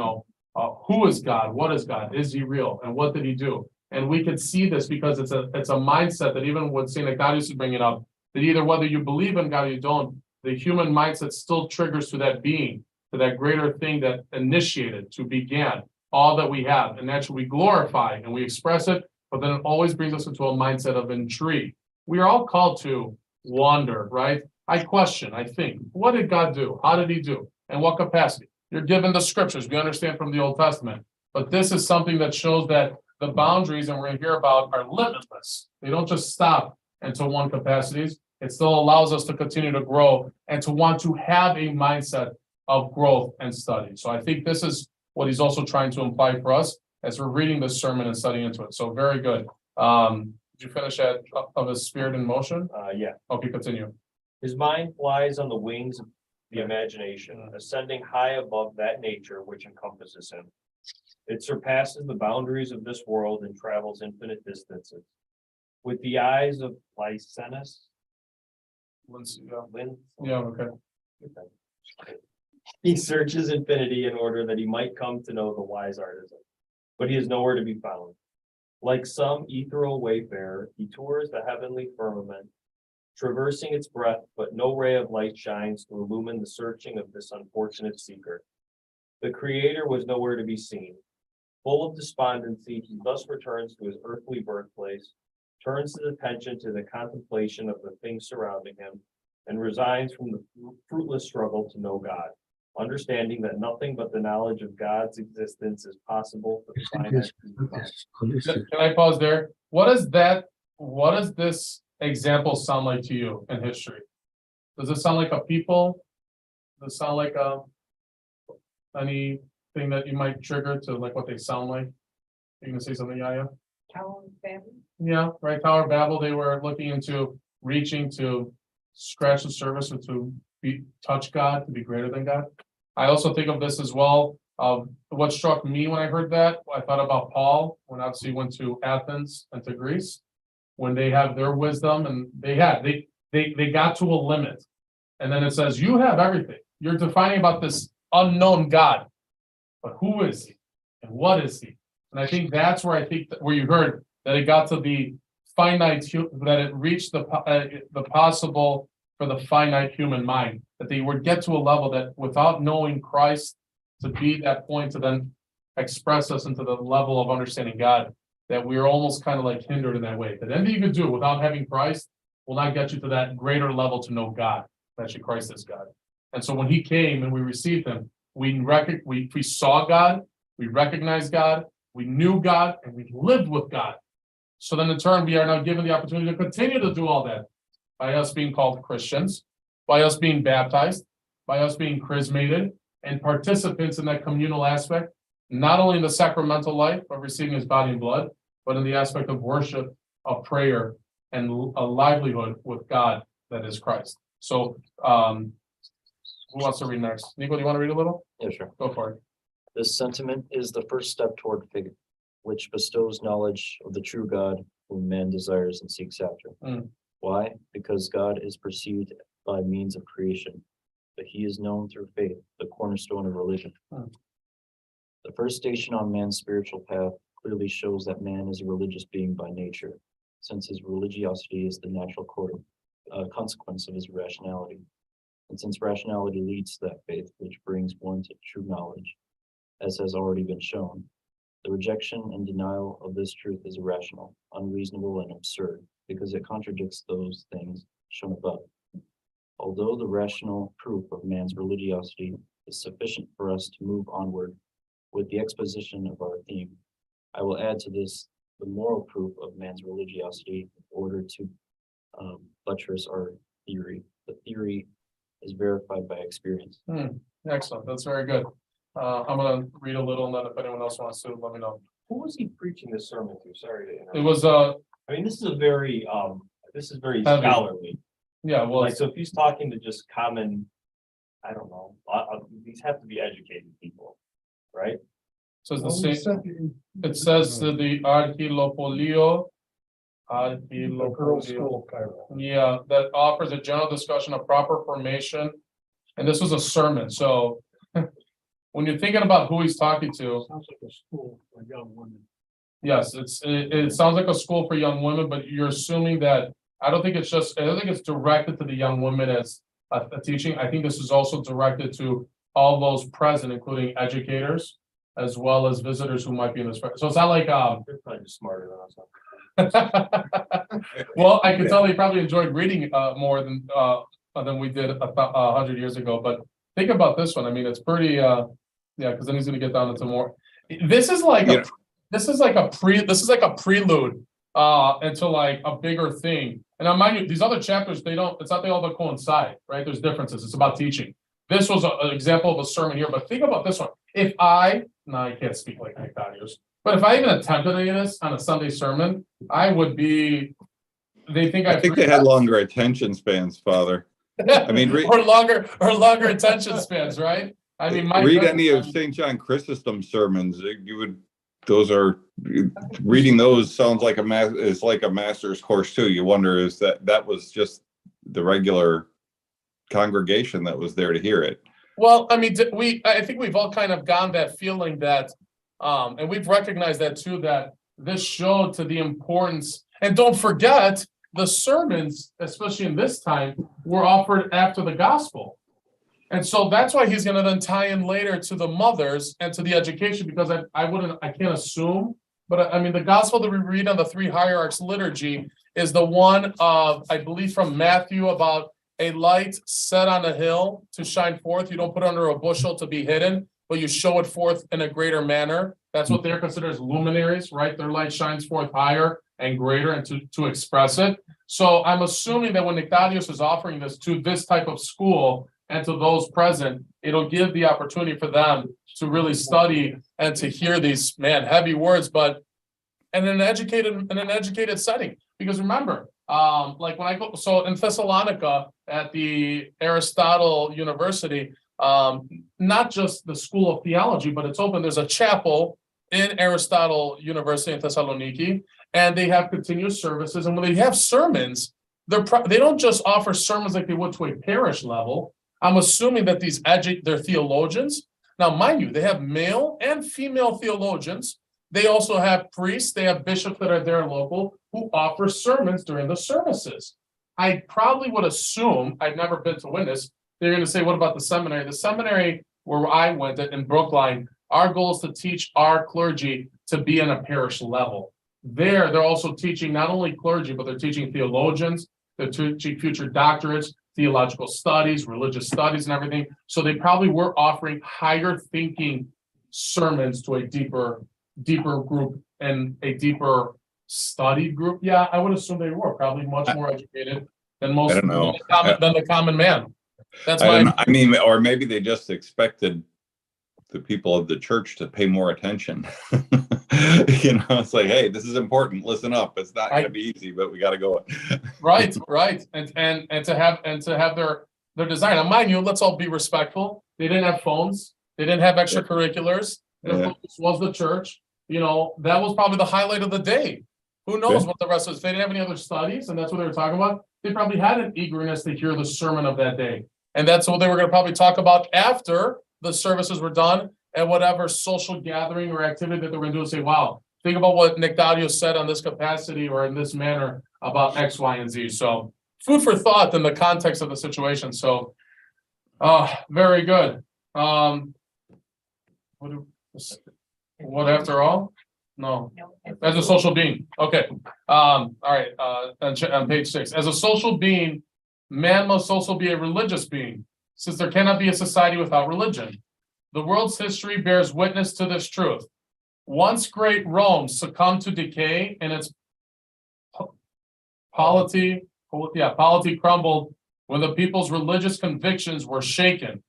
who is God, what is God, is he real, and what did he do? And we could see this because it's a mindset that even with St. Ignatius is bringing up, that either whether you believe in God or you don't, the human mindset still triggers to that being, to that greater thing that initiated, to began all that we have. And naturally we glorify and we express it, but then it always brings us into a mindset of intrigue. We are all called to wonder, right? I question, I think, what did God do? How did he do? And what capacity? You're given the scriptures, we understand from the Old Testament, but this is something that shows that the boundaries, and we're going to hear about, are limitless. They don't just stop into one capacities. It still allows us to continue to grow and to want to have a mindset of growth and study. So I think this is what he's also trying to imply for us as we're reading this sermon and studying into it. So very good. Did you finish that of his spirit in motion? Yeah. Okay, continue. His mind flies on the wings of the imagination, ascending high above that nature which encompasses him. It surpasses the boundaries of this world and travels infinite distances. With the eyes of Lysenus, Yeah, okay. he searches infinity in order that he might come to know the wise artisan, but he is nowhere to be found. Like some ethereal wayfarer, he tours the heavenly firmament, traversing its breadth, but no ray of light shines to illumine the searching of this unfortunate seeker. The Creator was nowhere to be seen. Full of despondency, he thus returns to his earthly birthplace, turns his attention to the contemplation of the things surrounding him, and resigns from the fruitless struggle to know God, understanding that nothing but the knowledge of God's existence is possible for the finite human mind. Can I pause there? What does this example sound like to you in history? Does it sound like a people? Does it sound like anything that you might trigger to like what they sound like? You gonna say something, Yaya? Tower of Babel. Yeah, right. Tower of Babel, they were looking into reaching to scratch the surface or to touch God, to be greater than God. I also think of this as well. What struck me when I heard that, I thought about Paul when obviously he went to Athens and to Greece, when they have their wisdom and they got to a limit. And then it says, you have everything. You're defining about this unknown God, but who is he and what is he? And I think that's where where you heard that it got to the finite, that it reached the possible for the finite human mind, that they would get to a level that without knowing Christ to be that point to then express us into the level of understanding God, that we're almost kind of like hindered in that way. That anything you could do without having Christ will not get you to that greater level to know God. Actually, Christ is God. And so when he came and we received him, we saw God, we recognized God, we knew God, and we lived with God. So then in turn, we are now given the opportunity to continue to do all that by us being called Christians, by us being baptized, by us being chrismated, and participants in that communal aspect, not only in the sacramental life of receiving his body and blood, but in the aspect of worship, of prayer, and a livelihood with God that is Christ. So, who wants to read next? Nico, do you want to read a little? Yeah, sure. Go for it. This sentiment is the first step toward faith, which bestows knowledge of the true God whom man desires and seeks after. Why? Because God is perceived by means of creation, but he is known through faith, the cornerstone of religion. The first station on man's spiritual path clearly shows that man is a religious being by nature, since his religiosity is the natural consequence of his rationality. And since rationality leads to that faith, which brings one to true knowledge, as has already been shown, The rejection and denial of this truth is irrational, unreasonable, and absurd, because it contradicts those things shown above. Although the rational proof of man's religiosity is sufficient for us to move onward with the exposition of our theme, I will add to this the moral proof of man's religiosity in order to buttress our theory. The theory is verified by experience. Excellent, that's very good. I'm gonna read a little, and then if anyone else wants to, let me know. Who was he preaching this sermon to? Sorry to interrupt. It was, I mean, this is very Heavy. scholarly. yeah, well, Like, so if he's talking to just common, I don't know, these have to be educated people, right? says the same, it says that the Archilopolio. The Girls' School of Cairo. Yeah, that offers a general discussion of proper formation. And this was a sermon, so when you're thinking about who he's talking to, Sounds like a school for young women. yes, it sounds like a school for young women, but you're assuming that, I don't think it's directed to the young women as a teaching. I think this is also directed to all those present, including educators, as well as visitors who might be in this. So it's not like, They're probably just smarter than us. well, I can tell they probably enjoyed reading more than we did 100 years ago, but think about this one. I mean, it's pretty yeah, because then he's gonna get down into more. This is like a prelude into like a bigger thing. And now mind you, these other chapters, it's not they all coincide, right? There's differences. It's about teaching. This was an example of a sermon here, but think about this one. I can't speak like Nicodius, but if I even attempted any of this on a Sunday sermon, I would be, I think they had longer attention spans, Father. I mean, or longer attention spans, right? I mean, read any of St. John Chrysostom's sermons. Reading those sounds like it's like a master's course too. You wonder, is that was just the regular congregation that was there to hear it? Well, I mean, I think we've all kind of gotten that feeling that, and we've recognized that too, that this showed to the importance, and don't forget, the sermons, especially in this time, were offered after the gospel. And so that's why he's gonna then tie in later to the mothers and to the education, because I can't assume, but I mean, the gospel that we read on the three hierarchs liturgy is the one of, I believe from Matthew, about a light set on a hill to shine forth. You don't put it under a bushel to be hidden, but you show it forth in a greater manner. That's what they're considered as luminaries, right? Their light shines forth higher and greater, and to express it. So I'm assuming that when Nicodius is offering this to this type of school and to those present, it'll give the opportunity for them to really study and to hear these, heavy words, but in an educated setting. Because remember, like when I go, so in Thessalonica at the Aristotle University, not just the School of Theology, but it's open. There's a chapel in Aristotle University in Thessaloniki, and they have continuous services. And when they have sermons, they don't just offer sermons like they would to a parish level. I'm assuming that they're theologians. Now, mind you, they have male and female theologians. They also have priests, they have bishops that are there local who offer sermons during the services. I probably would assume, I've never been to witness, they're going to say, what about the seminary? The seminary where I went in Brookline, our goal is to teach our clergy to be in a parish level. They're also teaching not only clergy, but they're teaching theologians, they're teaching future doctorates, theological studies, religious studies, and everything. So they probably were offering higher thinking sermons to a deeper group and a deeper studied group. Yeah, I would assume they were probably much more educated than most, I don't know. than the common man. That's I mean, or maybe they just expected the people of the church to pay more attention. It's like, hey, this is important. Listen up. It's not going to be easy, but we got to go. Right. And to have their design. Now, mind you, let's all be respectful. They didn't have phones. They didn't have extracurriculars. Their focus was the church. That was probably the highlight of the day. Who knows what the rest was? If they didn't have any other studies, and that's what they were talking about, they probably had an eagerness to hear the sermon of that day. And that's what they were going to probably talk about after the services were done, and whatever social gathering or activity that they were going to do, and say, wow, think about what Nicodius said on this capacity or in this manner about X, Y, and Z. So food for thought in the context of the situation. So very good. What after all? No, No, as a social being, okay, all right, on page 6, as a social being, man must also be a religious being, since there cannot be a society without religion. The world's history bears witness to this truth. Once great Rome succumbed to decay and its polity crumbled when the people's religious convictions were shaken.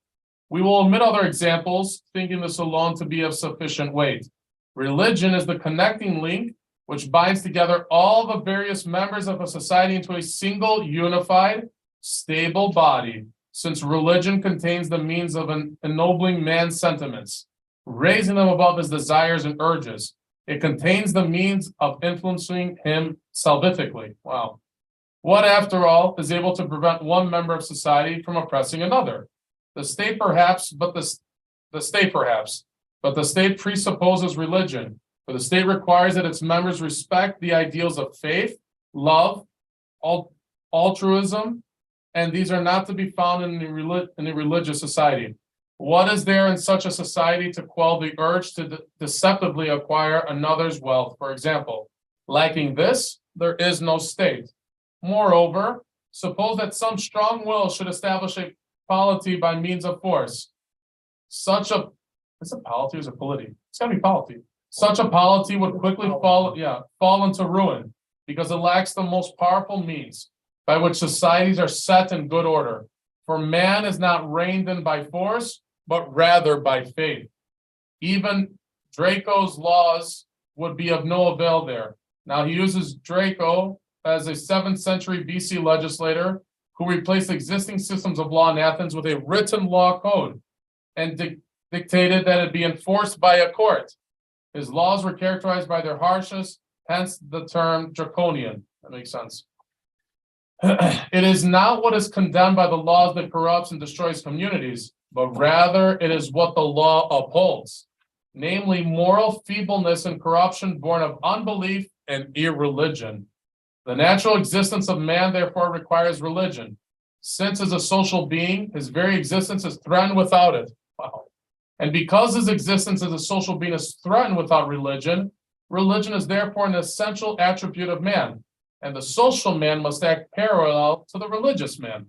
We will omit other examples, thinking this alone to be of sufficient weight. Religion is the connecting link which binds together all the various members of a society into a single, unified, stable body, since religion contains the means of ennobling man's sentiments, raising them above his desires and urges. It contains the means of influencing him salvifically. Wow. What, after all, is able to prevent one member of society from oppressing another? The state perhaps, but the state presupposes religion, for the state requires that its members respect the ideals of faith, love, altruism, and these are not to be found in a religious society. What is there in such a society to quell the urge to deceptively acquire another's wealth, for example? Lacking this, there is no state. Moreover, suppose that some strong will should establish a polity by means of force. Is it polity or is it polity? It's gotta be polity. Such a polity would quickly fall into ruin because it lacks the most powerful means by which societies are set in good order. For man is not reigned in by force, but rather by faith. Even Draco's laws would be of no avail there. Now he uses Draco as a 7th century BC legislator who replaced existing systems of law in Athens with a written law code and dictated that it be enforced by a court. His laws were characterized by their harshness, hence the term draconian. That makes sense. It is not what is condemned by the laws that corrupts and destroys communities, but rather it is what the law upholds, namely moral feebleness and corruption born of unbelief and irreligion. The natural existence of man therefore requires religion. Since as a social being, his very existence is threatened without it. Wow. And because his existence as a social being is threatened without religion, religion is therefore an essential attribute of man, and the social man must act parallel to the religious man.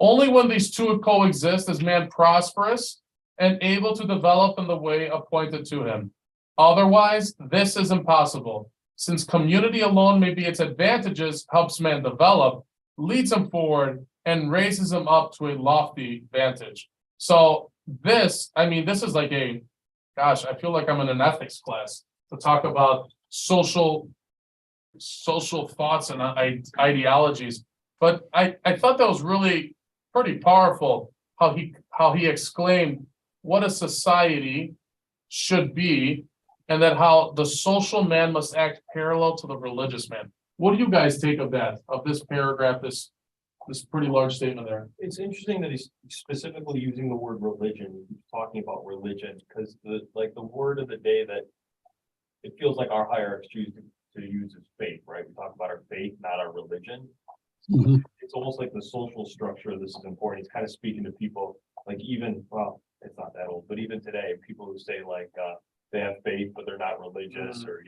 Only when these two coexist is man prosperous and able to develop in the way appointed to him. Otherwise, this is impossible, since community alone may be its advantages, helps man develop, leads him forward, and raises him up to a lofty vantage. So this is like I feel like I'm in an ethics class to talk about social thoughts and ideologies. But I thought that was really pretty powerful how he exclaimed what a society should be, and that how the social man must act parallel to the religious man. What do you guys take of that, of this paragraph, this pretty large statement there? It's interesting that he's specifically using the word religion, he's talking about religion, because the word of the day that it feels like our hierarchs choose to use is faith, right? We talk about our faith, not our religion. Mhm. It's almost like the social structure of this is important. He's kind of speaking to people like it's not that old, but even today, people who say they have faith, but they're not religious, or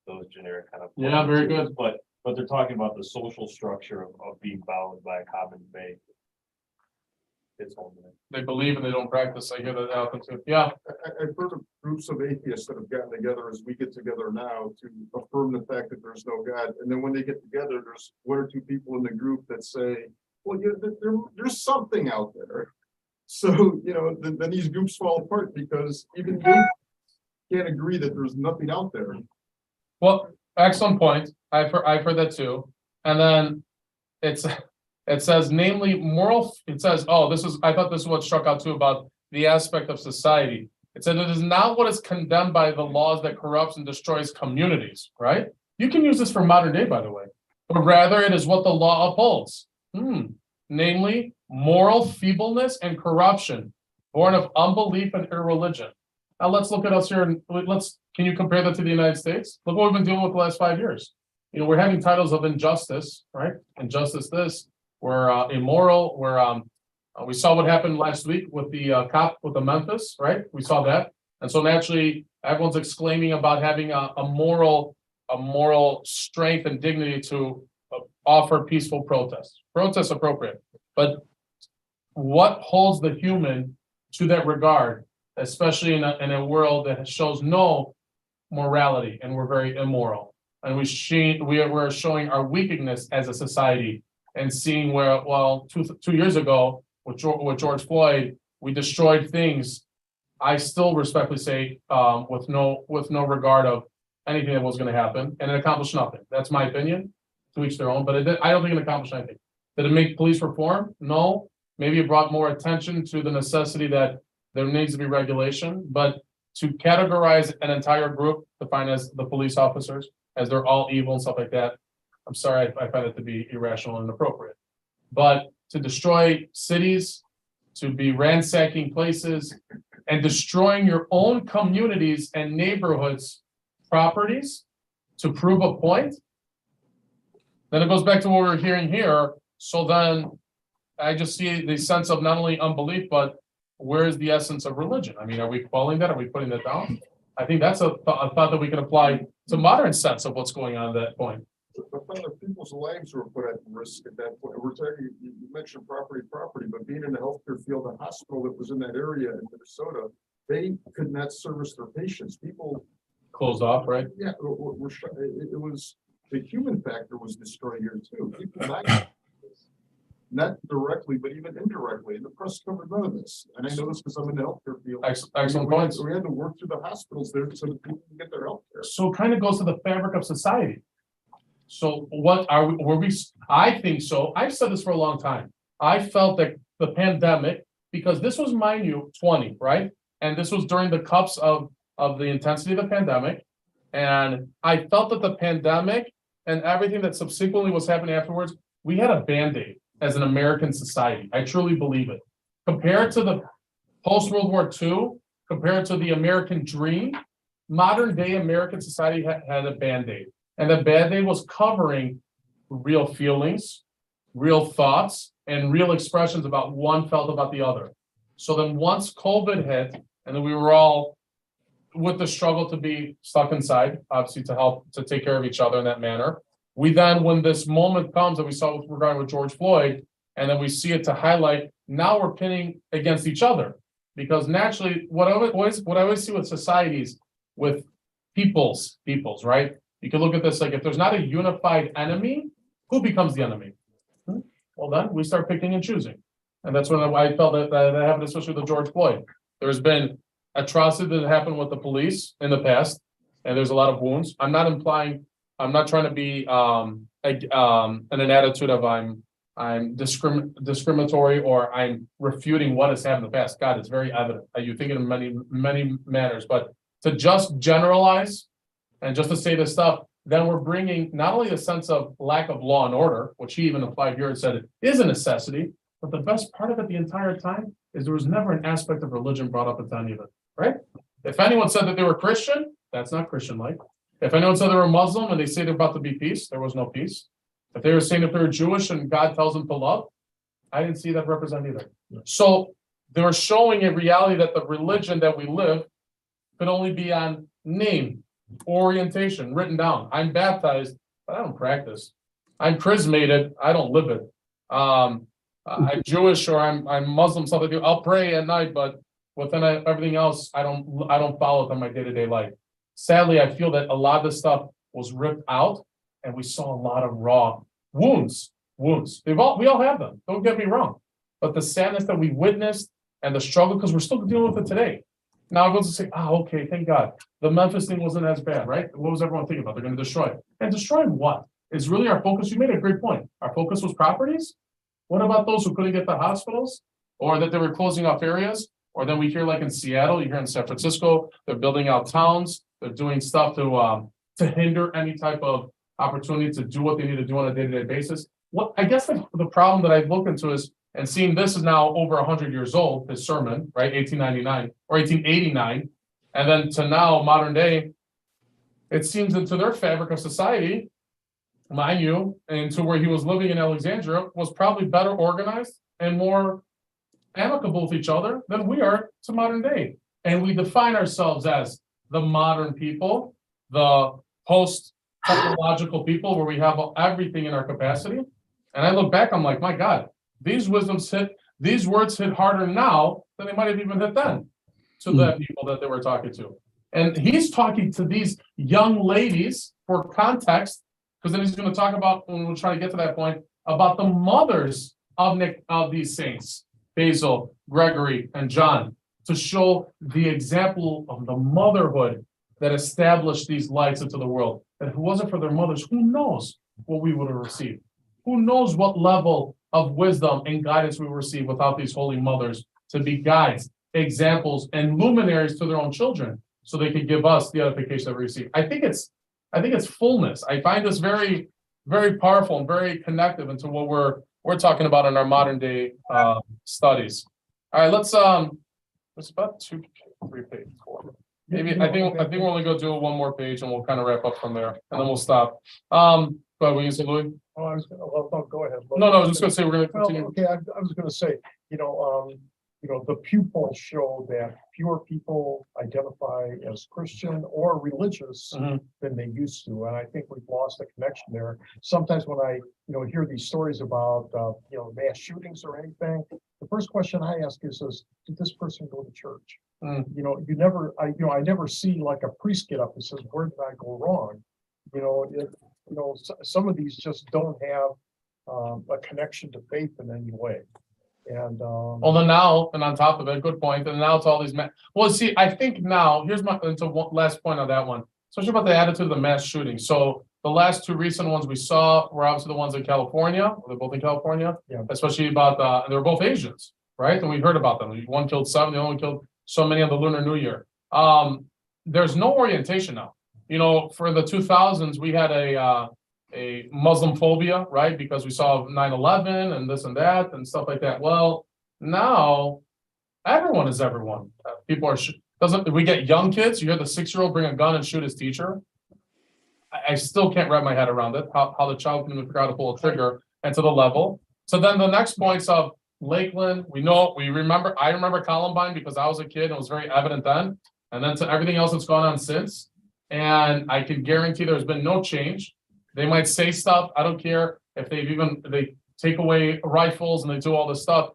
those generic kind of. Yeah, very good. But they're talking about the social structure of being bound by a common faith. It's holding it. They believe and they don't practice. I hear that happen too. Yeah. I've heard of groups of atheists that have gotten together as we get together now to affirm the fact that there's no God. And then when they get together, there's 1 or 2 people in the group that say, well, there's something out there. So, then these groups fall apart because even you can't agree that there's nothing out there. Well, excellent point. I've heard that too. And then it says, namely moral, it says, I thought this is what struck out too about the aspect of society. It said it is not what is condemned by the laws that corrupts and destroys communities, right? You can use this for modern day, by the way, but rather it is what the law upholds. Namely moral feebleness and corruption born of unbelief and irreligion. Now let's look at us here and can you compare that to the United States? Look what we've been dealing with the last 5 years. We're having titles of injustice, right? Injustice this, we're immoral, we saw what happened last week with the cop with the Memphis, right? We saw that. And so naturally Everyone's exclaiming about having a moral strength and dignity to offer peaceful protests. Protests appropriate, but what holds the human to that regard, especially in a world that shows no morality and we're very immoral, and we're showing our weakness as a society and seeing where, well, two years ago with George Floyd, we destroyed things. I still respectfully say, with no regard of anything that was going to happen, and it accomplished nothing. That's my opinion, to each their own, but I don't think it accomplished anything. Did it make police reform? No. Maybe it brought more attention to the necessity that there needs to be regulation, but to categorize an entire group, defined as the police officers, as they're all evil and stuff like that, I'm sorry, I find it to be irrational and inappropriate. But to destroy cities, to be ransacking places, and destroying your own communities and neighborhoods' properties to prove a point, then it goes back to what we're hearing here. So then I just see the sense of not only unbelief, but where is the essence of religion? I mean, are we quelling that? Are we putting that down? I think that's a thought that we can apply to modern sense of what's going on at that point. But other people's lives were put at risk at that point. We're talking, you mentioned property, but being in the healthcare field, the hospital that was in that area in Minnesota, they could not service their patients. People Closed off, right? Yeah, it was, the human factor was destroyed here too. People died. Not directly, but even indirectly, and the press covered none of this. And I know this because I'm in the healthcare field. Excellent points. We had to work through the hospitals there so that people can get their healthcare. So it kind of goes to the fabric of society. So what were we, I think so. I've said this for a long time. I felt that the pandemic, because this was, mind you, 20, right? And this was during the cups of the intensity of the pandemic. And I felt that the pandemic and everything that subsequently was happening afterwards, we had a Band-Aid as an American society. I truly believe it. Compared to the post-World War II, compared to the American dream, modern day American society had a Band-Aid. And the Band-Aid was covering real feelings, real thoughts, and real expressions about one felt about the other. So then once COVID hit, and then we were all with the struggle to be stuck inside, obviously to help to take care of each other in that manner. We then, when this moment comes that we saw with regarding with George Floyd, and then we see it to highlight, now we're pinning against each other. Because naturally, what I always see with societies, with peoples, right? You can look at this like, if there's not a unified enemy, who becomes the enemy? Well, then we start picking and choosing. And that's when I felt that happened, especially with George Floyd. There's been atrocity that happened with the police in the past, and there's a lot of wounds. I'm not trying to be in an attitude of I'm discriminatory or I'm refuting what has happened in the past. God, it's very evident. You think it in many manners, but to just generalize and just to say this stuff, then we're bringing not only a sense of lack of law and order, which he even applied here and said it is a necessity, but the best part of it the entire time is there was never an aspect of religion brought up into any of it, right? If anyone said that they were Christian, that's not Christian-like. If anyone said they were Muslim and they say they're about to be peace, there was no peace. If they were saying that they're Jewish and God tells them to love, I didn't see that represented either. So they were showing a reality that the religion that we live could only be on name, orientation, written down. I'm baptized, but I don't practice. I'm chrismated, I don't live it. I'm Jewish or I'm Muslim, something. I'll pray at night, but within everything else, I don't follow it in my day-to-day life. Sadly, I feel that a lot of this stuff was ripped out, and we saw a lot of raw wounds. We all have them. Don't get me wrong, but the sadness that we witnessed and the struggle, because we're still dealing with it today. Now I'm going to say, okay, thank God. The Memphis thing wasn't as bad, right? What was everyone thinking about? They're going to destroy it. And destroy what? Is really our focus? You made a great point. Our focus was properties? What about those who couldn't get to hospitals? Or that they were closing off areas? Or then we hear like in Seattle, you hear in San Francisco, they're building out towns. They're doing stuff to hinder any type of opportunity to do what they need to do on a day-to-day basis. What I guess the problem that I look into is, and seeing this is now over 100 years old, his sermon, right, 1899 or 1889, and then to now, modern day, it seems into their fabric of society, mind you, and to where he was living in Alexandria, was probably better organized and more amicable with each other than we are to modern day. And we define ourselves as the modern people, the post-technological people where we have everything in our capacity. And I look back, I'm like, my God, these words hit harder now than they might have even hit then to the people that they were talking to. And he's talking to these young ladies for context, because then he's going to talk about, when we'll try to get to that point, about the mothers of these saints, Basil, Gregory, and John, to show the example of the motherhood that established these lights into the world. And if it wasn't for their mothers, who knows what we would have received? Who knows what level of wisdom and guidance we receive without these holy mothers to be guides, examples, and luminaries to their own children, so they could give us the edification that we receive. I think it's fullness. I find this very, very powerful and very connective into what we're talking about in our modern day studies. All right, let's it's about 2, 3 pages. 4. Maybe I think we're only gonna do one more page and we'll kind of wrap up from there, and then we'll stop. But we can say, Louis? Oh, I was gonna, well, no, go ahead. No, I was just gonna say we're gonna Well, continue. okay, I was gonna say, the Pew polls show that fewer people identify as Christian or religious Mhm. than they used to, and I think we've lost a connection there. Sometimes when I, hear these stories about, mass shootings or anything, the first question I ask is, did this person go to church? Mm. I never see like a priest get up and says, where did I go wrong? Some of these just don't have a connection to faith in any way. And Well, then now, and on top of it, good point. And now it's all these well, see, I think now, here's my last point on that one, especially about the attitude of the mass shooting. So the last 2 recent ones we saw were obviously the ones in California. They're both in California, Yeah. especially about they were both Asians, right? And we heard about them. One killed 7, the other one killed so many on the Lunar New Year. There's no orientation now. For the 2000s, we had a Muslim phobia, right? Because we saw 9/11 and this and that and stuff like that. Well, now everyone is everyone. People are we get young kids. You hear the 6-year-old bring a gun and shoot his teacher. I still can't wrap my head around it. How the child can even figure out to pull a trigger, and to the level. So then the next points of Lakeland. I remember Columbine because I was a kid and it was very evident then. And then to everything else that's gone on since. And I can guarantee there's been no change. They might say stuff. I don't care if they take away rifles and they do all this stuff.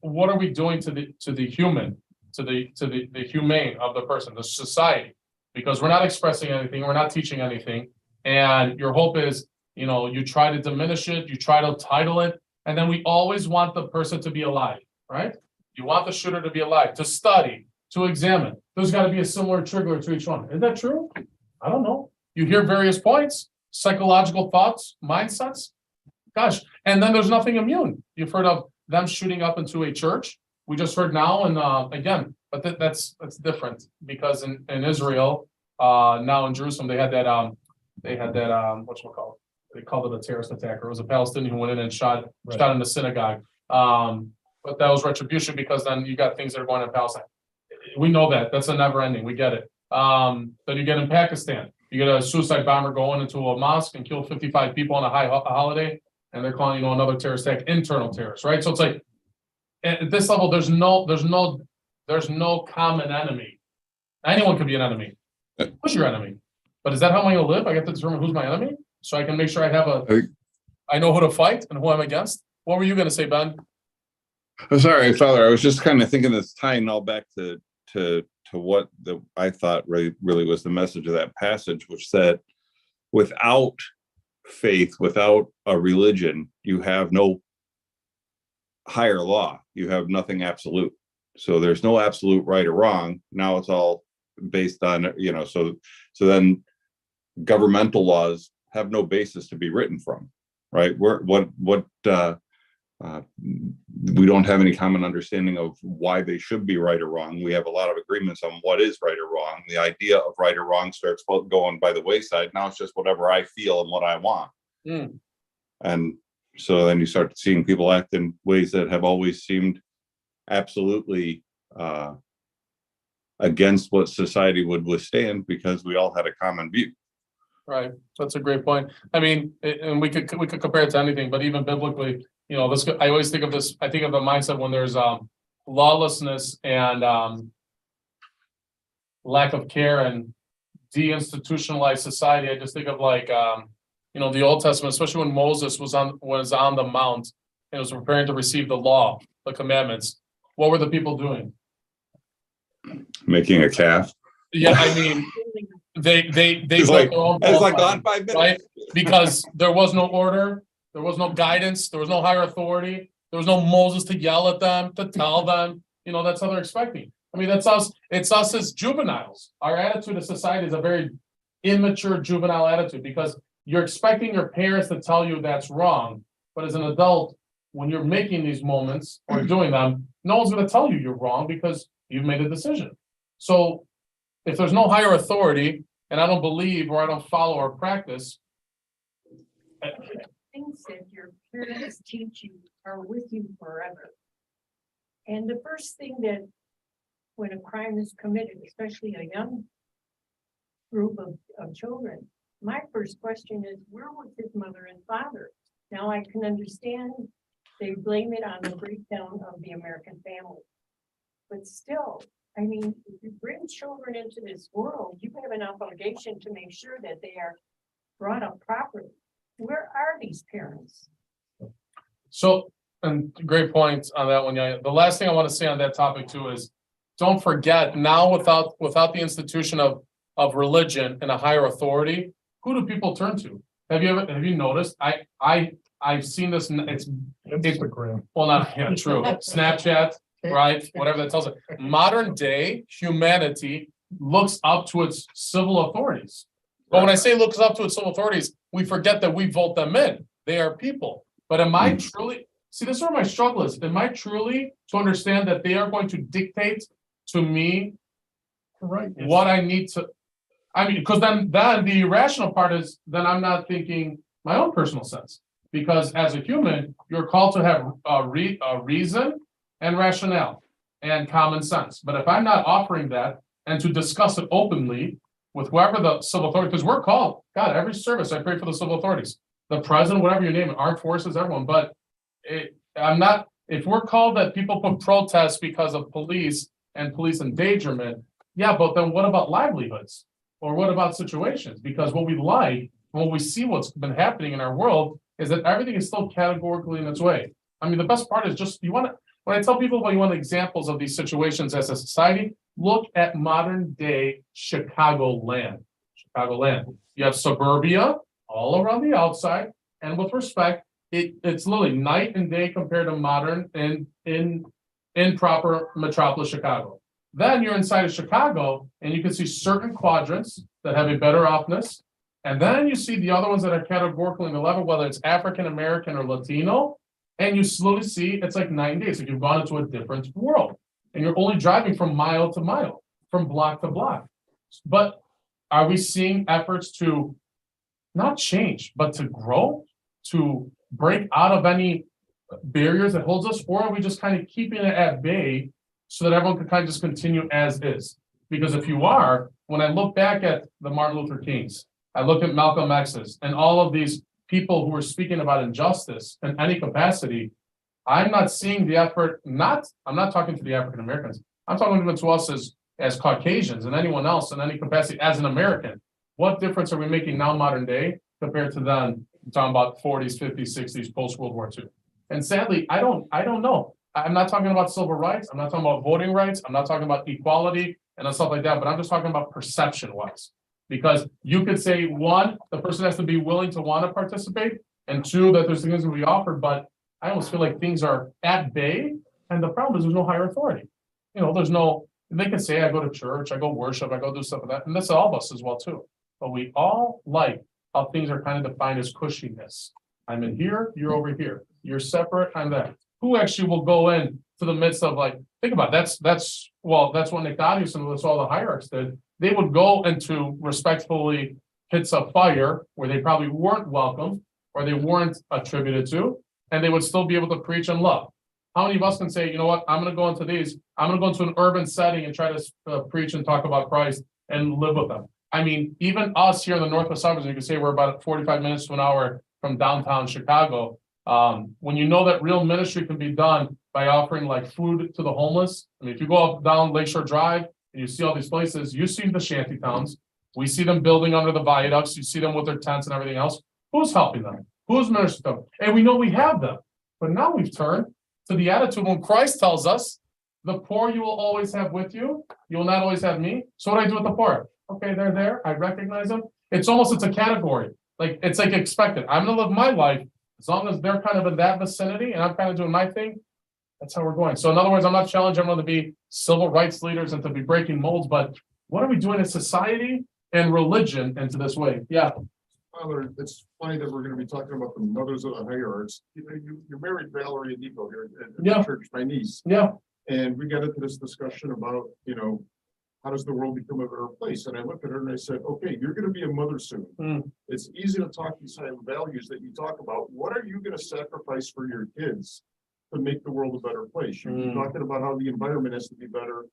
What are we doing to the human, to the humane of the person, the society? Because we're not expressing anything, we're not teaching anything, and your hope is, you try to diminish it, you try to title it, and then we always want the person to be alive, right? You want the shooter to be alive, to study, to examine. There's got to be a similar trigger to each one. Is that true? I don't know. You hear various points. Psychological thoughts, mindsets, gosh, and then there's nothing immune. You've heard of them shooting up into a church. We just heard now, and again, but that's different because in Israel, now in Jerusalem, they had that whatchamacallit? They called it a terrorist attack. It was a Palestinian who went in and shot in the synagogue. But that was retribution because then you got things that are going on in Palestine. We know that's a never ending. We get it. Then you get in Pakistan. You get a suicide bomber going into a mosque and kill 55 people on a holiday, and they're calling, another terrorist attack, internal terrorists, right? So it's like at this level, there's no common enemy. Anyone could be an enemy. Who's your enemy? But is that how I'm going to live? I get to determine who's my enemy, so I can make sure I know who to fight and who I'm against. What were you going to say, Ben? I'm sorry, Father. I was just kind of thinking this tying all back to what I thought really was the message of that passage, which said, without faith, without a religion, you have no higher law. You have nothing absolute. So there's no absolute right or wrong. Now it's all based on, so then governmental laws have no basis to be written from, right? We don't have any common understanding of why they should be right or wrong. We have a lot of agreements on what is right or wrong. The idea of right or wrong starts going by the wayside. Now it's just whatever I feel and what I want. Mm. And so then you start seeing people act in ways that have always seemed absolutely against what society would withstand because we all had a common view. Right. That's a great point. I mean, and we could compare it to anything, but even biblically, I always think of this. I think of the mindset when there's lawlessness and lack of care and deinstitutionalized society. I just think of like, the Old Testament, especially when Moses was on the mount and was preparing to receive the law, the commandments. What were the people doing? Making a calf. Yeah, I mean, they It's built like, their own it's like profile, on 5 minutes. right? Because there was no order, there was no guidance, there was no higher authority, there was no Moses to yell at them, to tell them, that's how they're expecting. I mean, that's us, it's us as juveniles. Our attitude as society is a very immature juvenile attitude because you're expecting your parents to tell you that's wrong. But as an adult, when you're making these moments or doing them, no one's going to tell you you're wrong because you've made a decision. So if there's no higher authority and I don't believe or I don't follow or practice. Things that your parents teach you are with you forever. And the first thing that, when a crime is committed, especially a young group of children, my first question is, where was his mother and father? Now I can understand they blame it on the breakdown of the American family. But still, I mean, if you bring children into this world, you have an obligation to make sure that they are brought up properly. Where are these parents? So, and great points on that one. Yeah. The last thing I want to say on that topic too is, don't forget now without the institution of religion and a higher authority, who do people turn to? Have you noticed? I've seen this. It's Instagram. well, not yeah, true. Snapchat, right? Whatever that tells it. Modern day humanity looks up to its civil authorities. But when I say looks up to its civil authorities, we forget that we vote them in. They are people. But am I truly, see, this is where my struggle is. Am I truly to understand that they are going to dictate to me Right. what I need to, because then the irrational part is, then I'm not thinking my own personal sense. Because as a human, you're called to have a reason and rationale and common sense. But if I'm not offering that and to discuss it openly with whoever the civil authority, because we're called, God, every service, I pray for the civil authorities, the president, whatever you name it, armed forces, everyone. But if we're called that people put protests because of police and police endangerment, yeah, but then what about livelihoods? Or what about situations? Because what we like, when we see what's been happening in our world, is that everything is still categorically in its way. I mean, the best part is just, when I tell people about you want examples of these situations as a society, look at modern day Chicagoland. You have suburbia all around the outside, and with respect, it's literally night and day compared to modern and in proper metropolis Chicago. Then you're inside of Chicago and you can see certain quadrants that have a better offness. And then you see the other ones that are categorically in the level, whether it's African American or Latino, and you slowly see it's like 9 days. Like you've gone into a different world and you're only driving from mile to mile, from block to block. But are we seeing efforts to not change, but to grow, to break out of any barriers that holds us, or are we just kind of keeping it at bay so that everyone can kind of just continue as is? Because if you are, when I look back at the Martin Luther Kings, I look at Malcolm X's and all of these people who are speaking about injustice in any capacity, I'm not seeing the effort, I'm not talking to the African Americans, I'm talking even to us as Caucasians and anyone else in any capacity as an American. What difference are we making now modern day compared to then? I'm talking about 40s, 50s, 60s, post-World War II. And sadly, I don't know. I'm not talking about civil rights. I'm not talking about voting rights. I'm not talking about equality and stuff like that, but I'm just talking about perception-wise. Because you could say, one, the person has to be willing to want to participate, and two, that there's things that we offered, but I almost feel like things are at bay, and the problem is there's no higher authority. They can say, I go to church, I go worship, I go do stuff like that, and that's all of us as well too. But we all like how things are kind of defined as cushiness. I'm in here, you're over here. You're separate, I'm there. Who actually will go in to the midst of think about it, that's what Nicodemus and that's all the hierarchs did. They would go into respectfully pits of fire where they probably weren't welcome or they weren't attributed to, and they would still be able to preach and love. How many of us can say, you know what, I'm going to go into I'm going to go into an urban setting and try to preach and talk about Christ and live with them? I mean, even us here in the northwest suburbs, you can say we're about 45 minutes to an hour from downtown Chicago. When you know that real ministry can be done by offering food to the homeless. I mean, if you go up down Lakeshore Drive, and you see all these places, you see the shanty towns. We see them building under the viaducts, you see them with their tents and everything else. Who's helping them? Who's ministering to them? And we know we have them. But now we've turned to the attitude when Christ tells us, the poor you will always have with you. You will not always have me. So what do I do with the poor? Okay, they're there. I recognize them. It's a category. Like, it's like expected. I'm gonna live my life as long as they're kind of in that vicinity and I'm kind of doing my thing. That's how we're going. So in other words, I'm not challenging everyone to be civil rights leaders and to be breaking molds, but what are we doing in society and religion into this way? Yeah. Father, it's funny that we're gonna be talking about the mothers of the hierarchs. You know, you married Valerie and Nico here at Yeah. the church, my niece. Yeah. And we got into this discussion about, how does the world become a better place? And I looked at her and I said, okay, you're gonna be a mother soon. It's easy to talk these kind of values that you talk about. What are you gonna sacrifice for your kids to make the world a better place? You're talking about how the environment has to be better.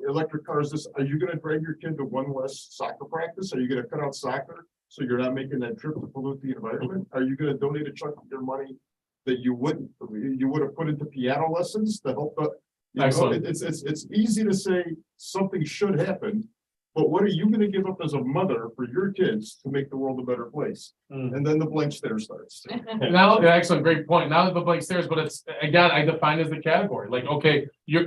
Electric cars, are you gonna drag your kid to one less soccer practice? Are you gonna cut out soccer so you're not making that trip to pollute the environment? Are you gonna donate a chunk of your money that you would have put into piano lessons to help the, Excellent. it's easy to say something should happen, but what are you gonna give up as a mother for your kids to make the world a better place? And then the blank stare starts. Now, excellent, great point. Now that the blank stares, but it's, again, I define as the category, like, okay,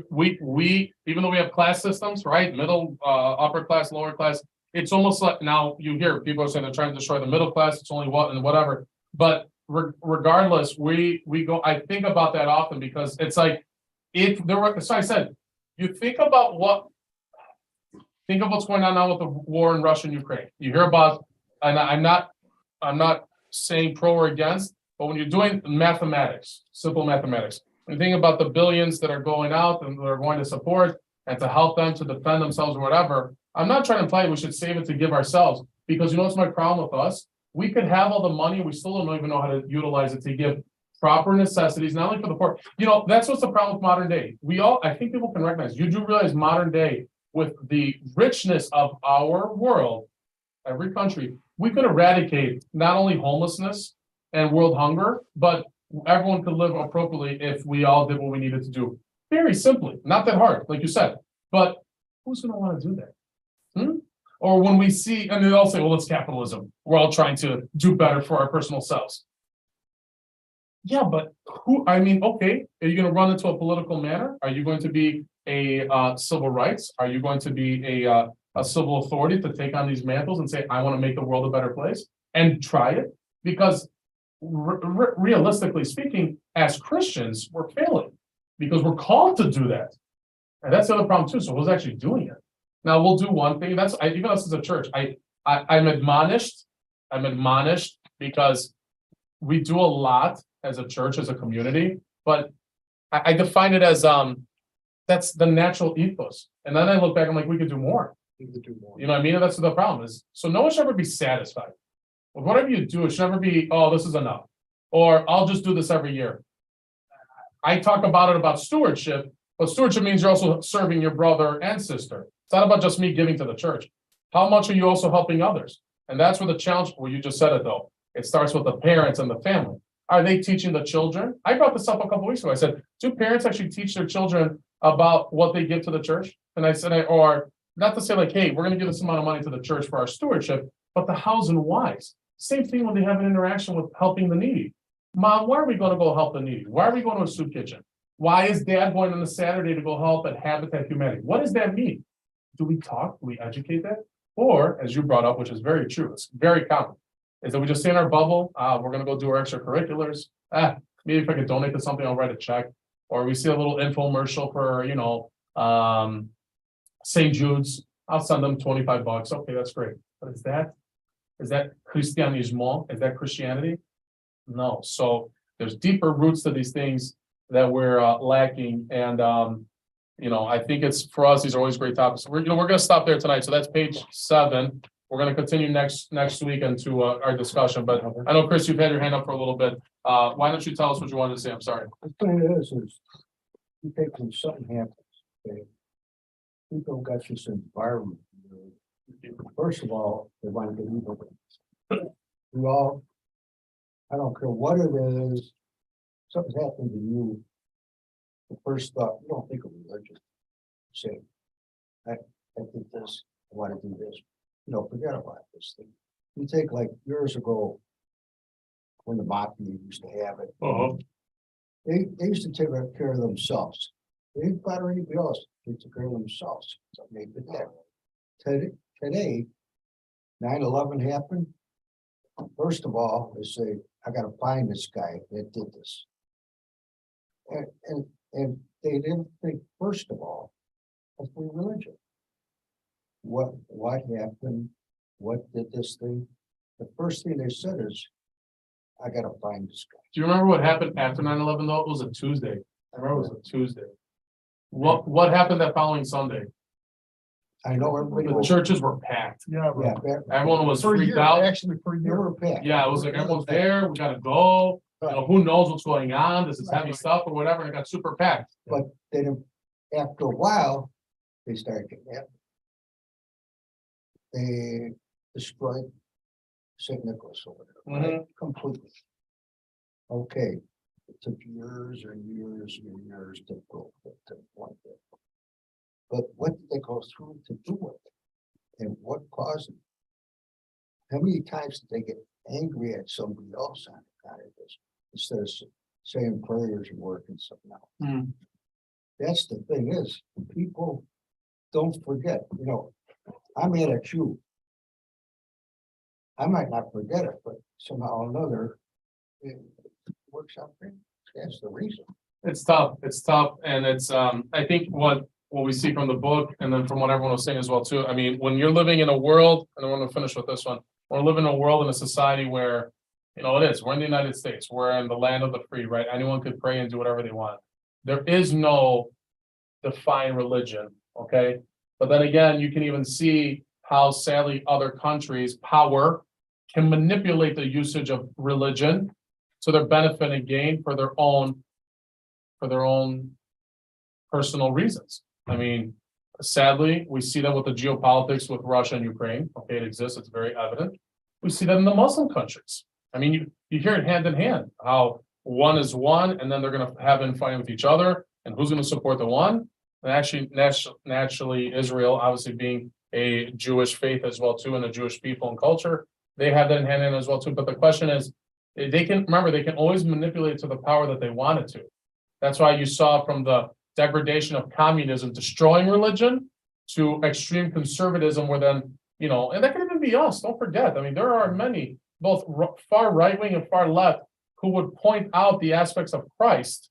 we, even though we have class systems, right? Middle, upper class, lower class, it's almost like, now you hear people are saying they're trying to destroy the middle class, it's only what and whatever. But regardless, we go, I think about that often because it's like, if there were, so I said, you think of what's going on now with the war in Russia and Ukraine. You hear about, and I'm not saying pro or against, but when you're doing mathematics, simple mathematics, and think about the billions that are going out and they're going to support and to help them to defend themselves or whatever, I'm not trying to imply we should save it to give ourselves, because you know what's my problem with us? We could have all the money, we still don't even know how to utilize it to give proper necessities, not only for the poor. That's what's the problem with modern day. I think people can recognize, you do realize modern day, with the richness of our world, every country, we could eradicate not only homelessness and world hunger, but everyone could live appropriately if we all did what we needed to do. Very simply, not that hard, like you said, but who's gonna wanna do that? Or when we see, and they all say, well, it's capitalism. We're all trying to do better for our personal selves. Yeah, but okay, are you gonna run into a political manner? Are you going to be a civil rights? Are you going to be a civil authority to take on these mantles and say, I want to make the world a better place and try it? Because realistically speaking, as Christians, we're failing because we're called to do that. And that's the other problem too. So who's actually doing it? Now we'll do one thing. Even us as a church, I'm admonished because we do a lot as a church, as a community, but I define it as that's the natural ethos. And then I look back, I'm like, we could do more. You know what I mean? And that's the problem is. So no one should ever be satisfied. With whatever you do, it should never be, oh, this is enough. Or I'll just do this every year. I talk about stewardship, but stewardship means you're also serving your brother and sister. It's not about just me giving to the church. How much are you also helping others? And that's where the challenge, well, you just said it though. It starts with the parents and the family. Are they teaching the children? I brought this up a couple weeks ago. I said, do parents actually teach their children about what they give to the church? And I said, or not to say like, hey, we're going to give this amount of money to the church for our stewardship, but the hows and whys. Same thing when they have an interaction with helping the needy. Mom, why are we going to go help the needy? Why are we going to a soup kitchen? Why is dad going on a Saturday to go help at Habitat Humanity? What does that mean? Do we talk? Do we educate that? Or, as you brought up, which is very true, it's very common, is that we just stay in our bubble. We're going to go do our extracurriculars. Maybe if I could donate to something, I'll write a check. Or we see a little infomercial for, St. Jude's. I'll send them $25. Okay, that's great. But is that Christianismo? Is that Christianity? No. So there's deeper roots to these things that we're lacking. And, I think it's for us, these are always great topics. We're going to stop there tonight. So that's page 7. We're going to continue next week into our discussion. But I know, Chris, you've had your hand up for a little bit. Why don't you tell us what you wanted to say? I'm sorry. The thing is you take when something happens, okay? People got this environment. First of all, they want to get evil. I don't care what it is, something's happened to you. The first thought, you don't think of religion. Say, I did this, I wanna do this, you know, forget about this thing. You take like years ago. When the mafia used to have it, they used to take care of themselves. They didn't bother anybody else, they took care of themselves, so they did that. Today, 9/11 happened. First of all, they say, I gotta find this guy that did this. And they didn't think, first of all, of free religion. What happened? What did this thing? The first thing they said is, I gotta find this guy. Do you remember what happened after 9/11 though? It was a Tuesday. I remember it was a Tuesday. What happened that following Sunday? I know everybody. The churches were packed. Yeah. Yeah, Everyone was For a freaked year, out. actually, for a they year. were packed. Yeah, it was like everyone's there, we gotta go. You know, who knows what's going on? This is heavy stuff or whatever, and it got super packed. But then after a while, they started getting happy. They destroyed St. Nicholas over there, right? Completely. Okay, it took years and years and years to go to one day. But what did they go through to do it? And what caused it? How many times did they get angry at somebody else on account of this, instead of saying prayers and working something out? That's the thing is, people don't forget, you know, I'm mad at you. I might not forget it, but somehow or another, it works out great. That's the reason. It's tough, and it's, I think what we see from the book, and then from what everyone was saying as well too, I mean, when you're living in a world, and I want to finish with this one, we're living in a world, in a society where, you know, it is, we're in the United States, we're in the land of the free, right? Anyone could pray and do whatever they want. There is no defined religion, okay? But then again, you can even see how sadly other countries' power can manipulate the usage of religion to their benefit and gain for their own personal reasons. I mean, sadly, we see that with the geopolitics with Russia and Ukraine. Okay, it exists, it's very evident. We see that in the Muslim countries. I mean, you hear it hand in hand, how one is one, and then they're gonna have infighting with each other, and who's gonna support the one? And actually, naturally, Israel, obviously being a Jewish faith as well too, and a Jewish people and culture, they have that in hand in as well too. But the question is, they can always manipulate to the power that they wanted to. That's why you saw from the degradation of communism destroying religion to extreme conservatism, where then, you know, and that could even be us. Don't forget. I mean, there are many, both far right wing and far left, who would point out the aspects of Christ.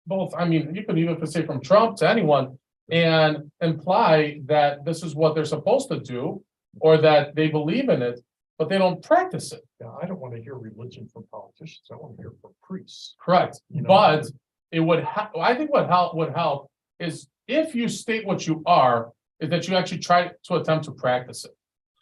Both, I mean, you could even say from Trump to anyone, and imply that this is what they're supposed to do, or that they believe in it, but they don't practice it. Yeah, I don't want to hear religion from politicians. I want to hear from priests. Correct. You know, But it would I think what would help is if you state what you are, is that you actually try to attempt to practice it.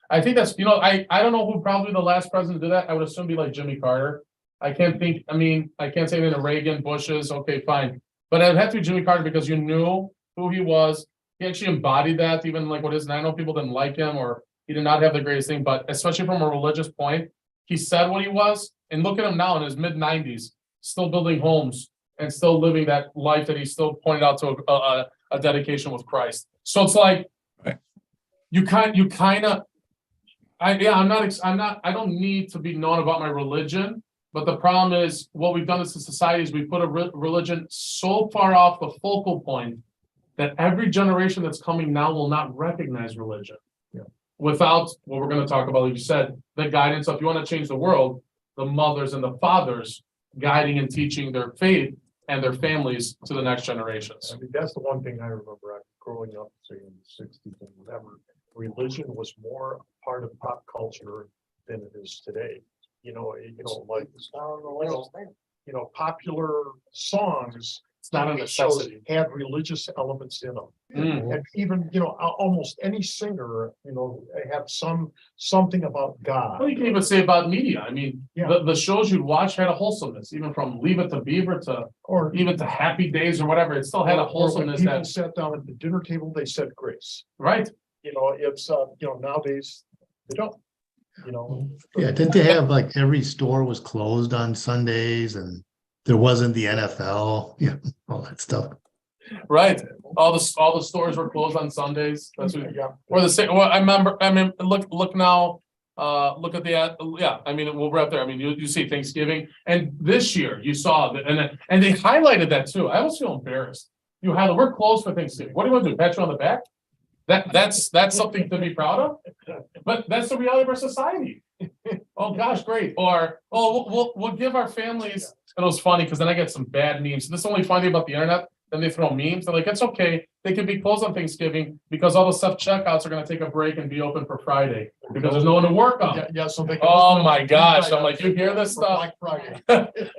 I think that's, you know, I don't know who probably the last president did that. I would assume be like Jimmy Carter. I can't say that Reagan, Bush's, okay, fine. But it would have to be Jimmy Carter, because you knew who he was. He actually embodied that, even like what is, and I know people didn't like him, or he did not have the greatest thing, but especially from a religious point, he said what he was, and look at him now in his mid-90s, still building homes and still living that life that he still pointed out to a dedication with Christ. So it's like, you kind of, I don't need to be known about my religion, but the problem is what we've done as a society is we put a religion so far off the focal point that every generation that's coming now will not recognize religion. Yeah. Without what we're going to talk about, like you said, the guidance of, if you want to change the world, the mothers and the fathers guiding and teaching their faith and their families to the next generations. I mean, that's the one thing I remember growing up, say in the 60s and whatever. Religion was more part of pop culture than it is today. Like popular songs. It's not a necessity. Had religious elements in them. Mm. And even, almost any singer, have something about God. Well, you can even say about media. I mean, Yeah. the shows you'd watch had a wholesomeness, even from Leave It to Beaver to Or even to Happy Days or whatever. It still had a or when wholesomeness people that, sat down at the dinner table, they said grace. right? It's nowadays they don't. Yeah, didn't they have like every store was closed on Sundays and there wasn't the NFL, all that stuff. Right, all the stores were closed on Sundays, that's what, or the same, well, I mean, look now. Look at yeah, I mean, we'll wrap there, I mean, you see Thanksgiving, and this year you saw that, and they highlighted that too, I almost feel embarrassed. We're closed for Thanksgiving, what do you want to do, pat you on the back? That's something to be proud of, but that's the reality of our society. Oh, gosh, great, or, we'll give our families, and it was funny, because then I get some bad memes, this is only funny about the internet. Then they throw memes, they're like, it's okay, they can be closed on Thanksgiving because all the self-checkouts are gonna take a break and be open for Friday, because there's no one to work on. Yeah, so they. can- Oh my gosh, I'm like, you hear this For stuff? Black Friday.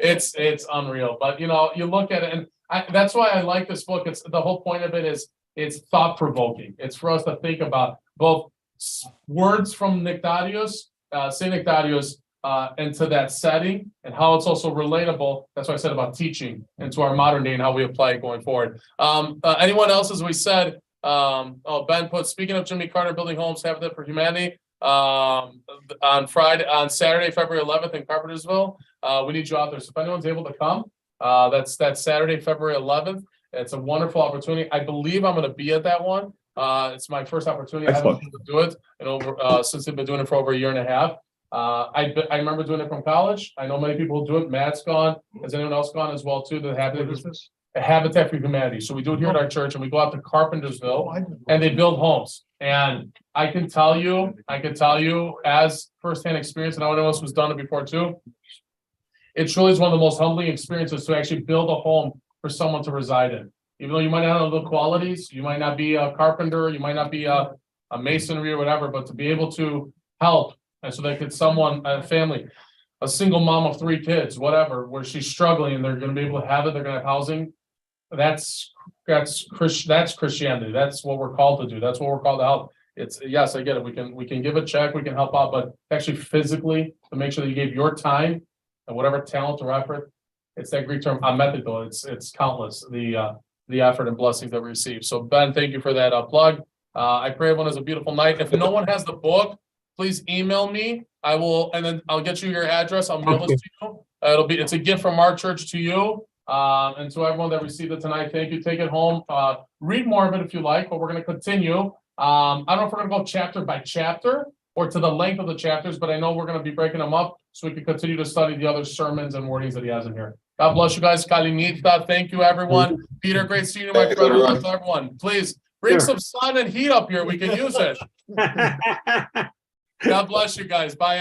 It's unreal, but you look at it, and that's why I like this book, it's, the whole point of it is, it's thought-provoking, it's for us to think about both words from Nectarius, Saint Nectarius, into that setting and how it's also relatable. That's what I said about teaching into our modern day and how we apply it going forward. Anyone else, as we said, Ben put, speaking of Jimmy Carter building homes, Habitat for Humanity, on Saturday, February 11th in Carpentersville. We need you out there. So if anyone's able to come, that's Saturday, February 11th. It's a wonderful opportunity. I believe I'm going to be at that one. It's my first opportunity. I haven't been able to do it and over since I've been doing it for over a year and a half. I remember doing it from college. I know many people do it. Matt's gone. Has anyone else gone as well too? The Habitat for Humanity. So we do it here at our church, and we go out to Carpentersville, and they build homes. And I can tell you, as firsthand experience, and anyone else who's done it before too. It truly is one of the most humbling experiences to actually build a home for someone to reside in. Even though you might not have the qualities, you might not be a carpenter, you might not be a masonry or whatever, but to be able to help. And so that a family, a single mom of 3 kids, whatever, where she's struggling and they're gonna be able to have it, they're gonna have housing. That's Christianity. That's what we're called to do. That's what we're called to help. It's, yes, I get it. We can give a check, we can help out, but actually physically to make sure that you gave your time and whatever talent or effort, it's that Greek term, amethito. It's countless, the effort and blessings that we receive. So Ben, thank you for that plug. I pray everyone has a beautiful night. If no one has the book, please email me. I will, and then I'll get you your address. I'll mail this to you. It's a gift from our church to you. And to everyone that received it tonight, thank you. Take it home. Read more of it if you like, but we're going to continue. I don't know if we're going to go chapter by chapter or to the length of the chapters, but I know we're going to be breaking them up so we can continue to study the other sermons and wordings that he has in here. God bless you guys. Kalinita. Thank you, everyone. Peter, great seeing you, my friend. Everyone, please bring some sun and heat up here. We can use it. God bless you guys. Bye.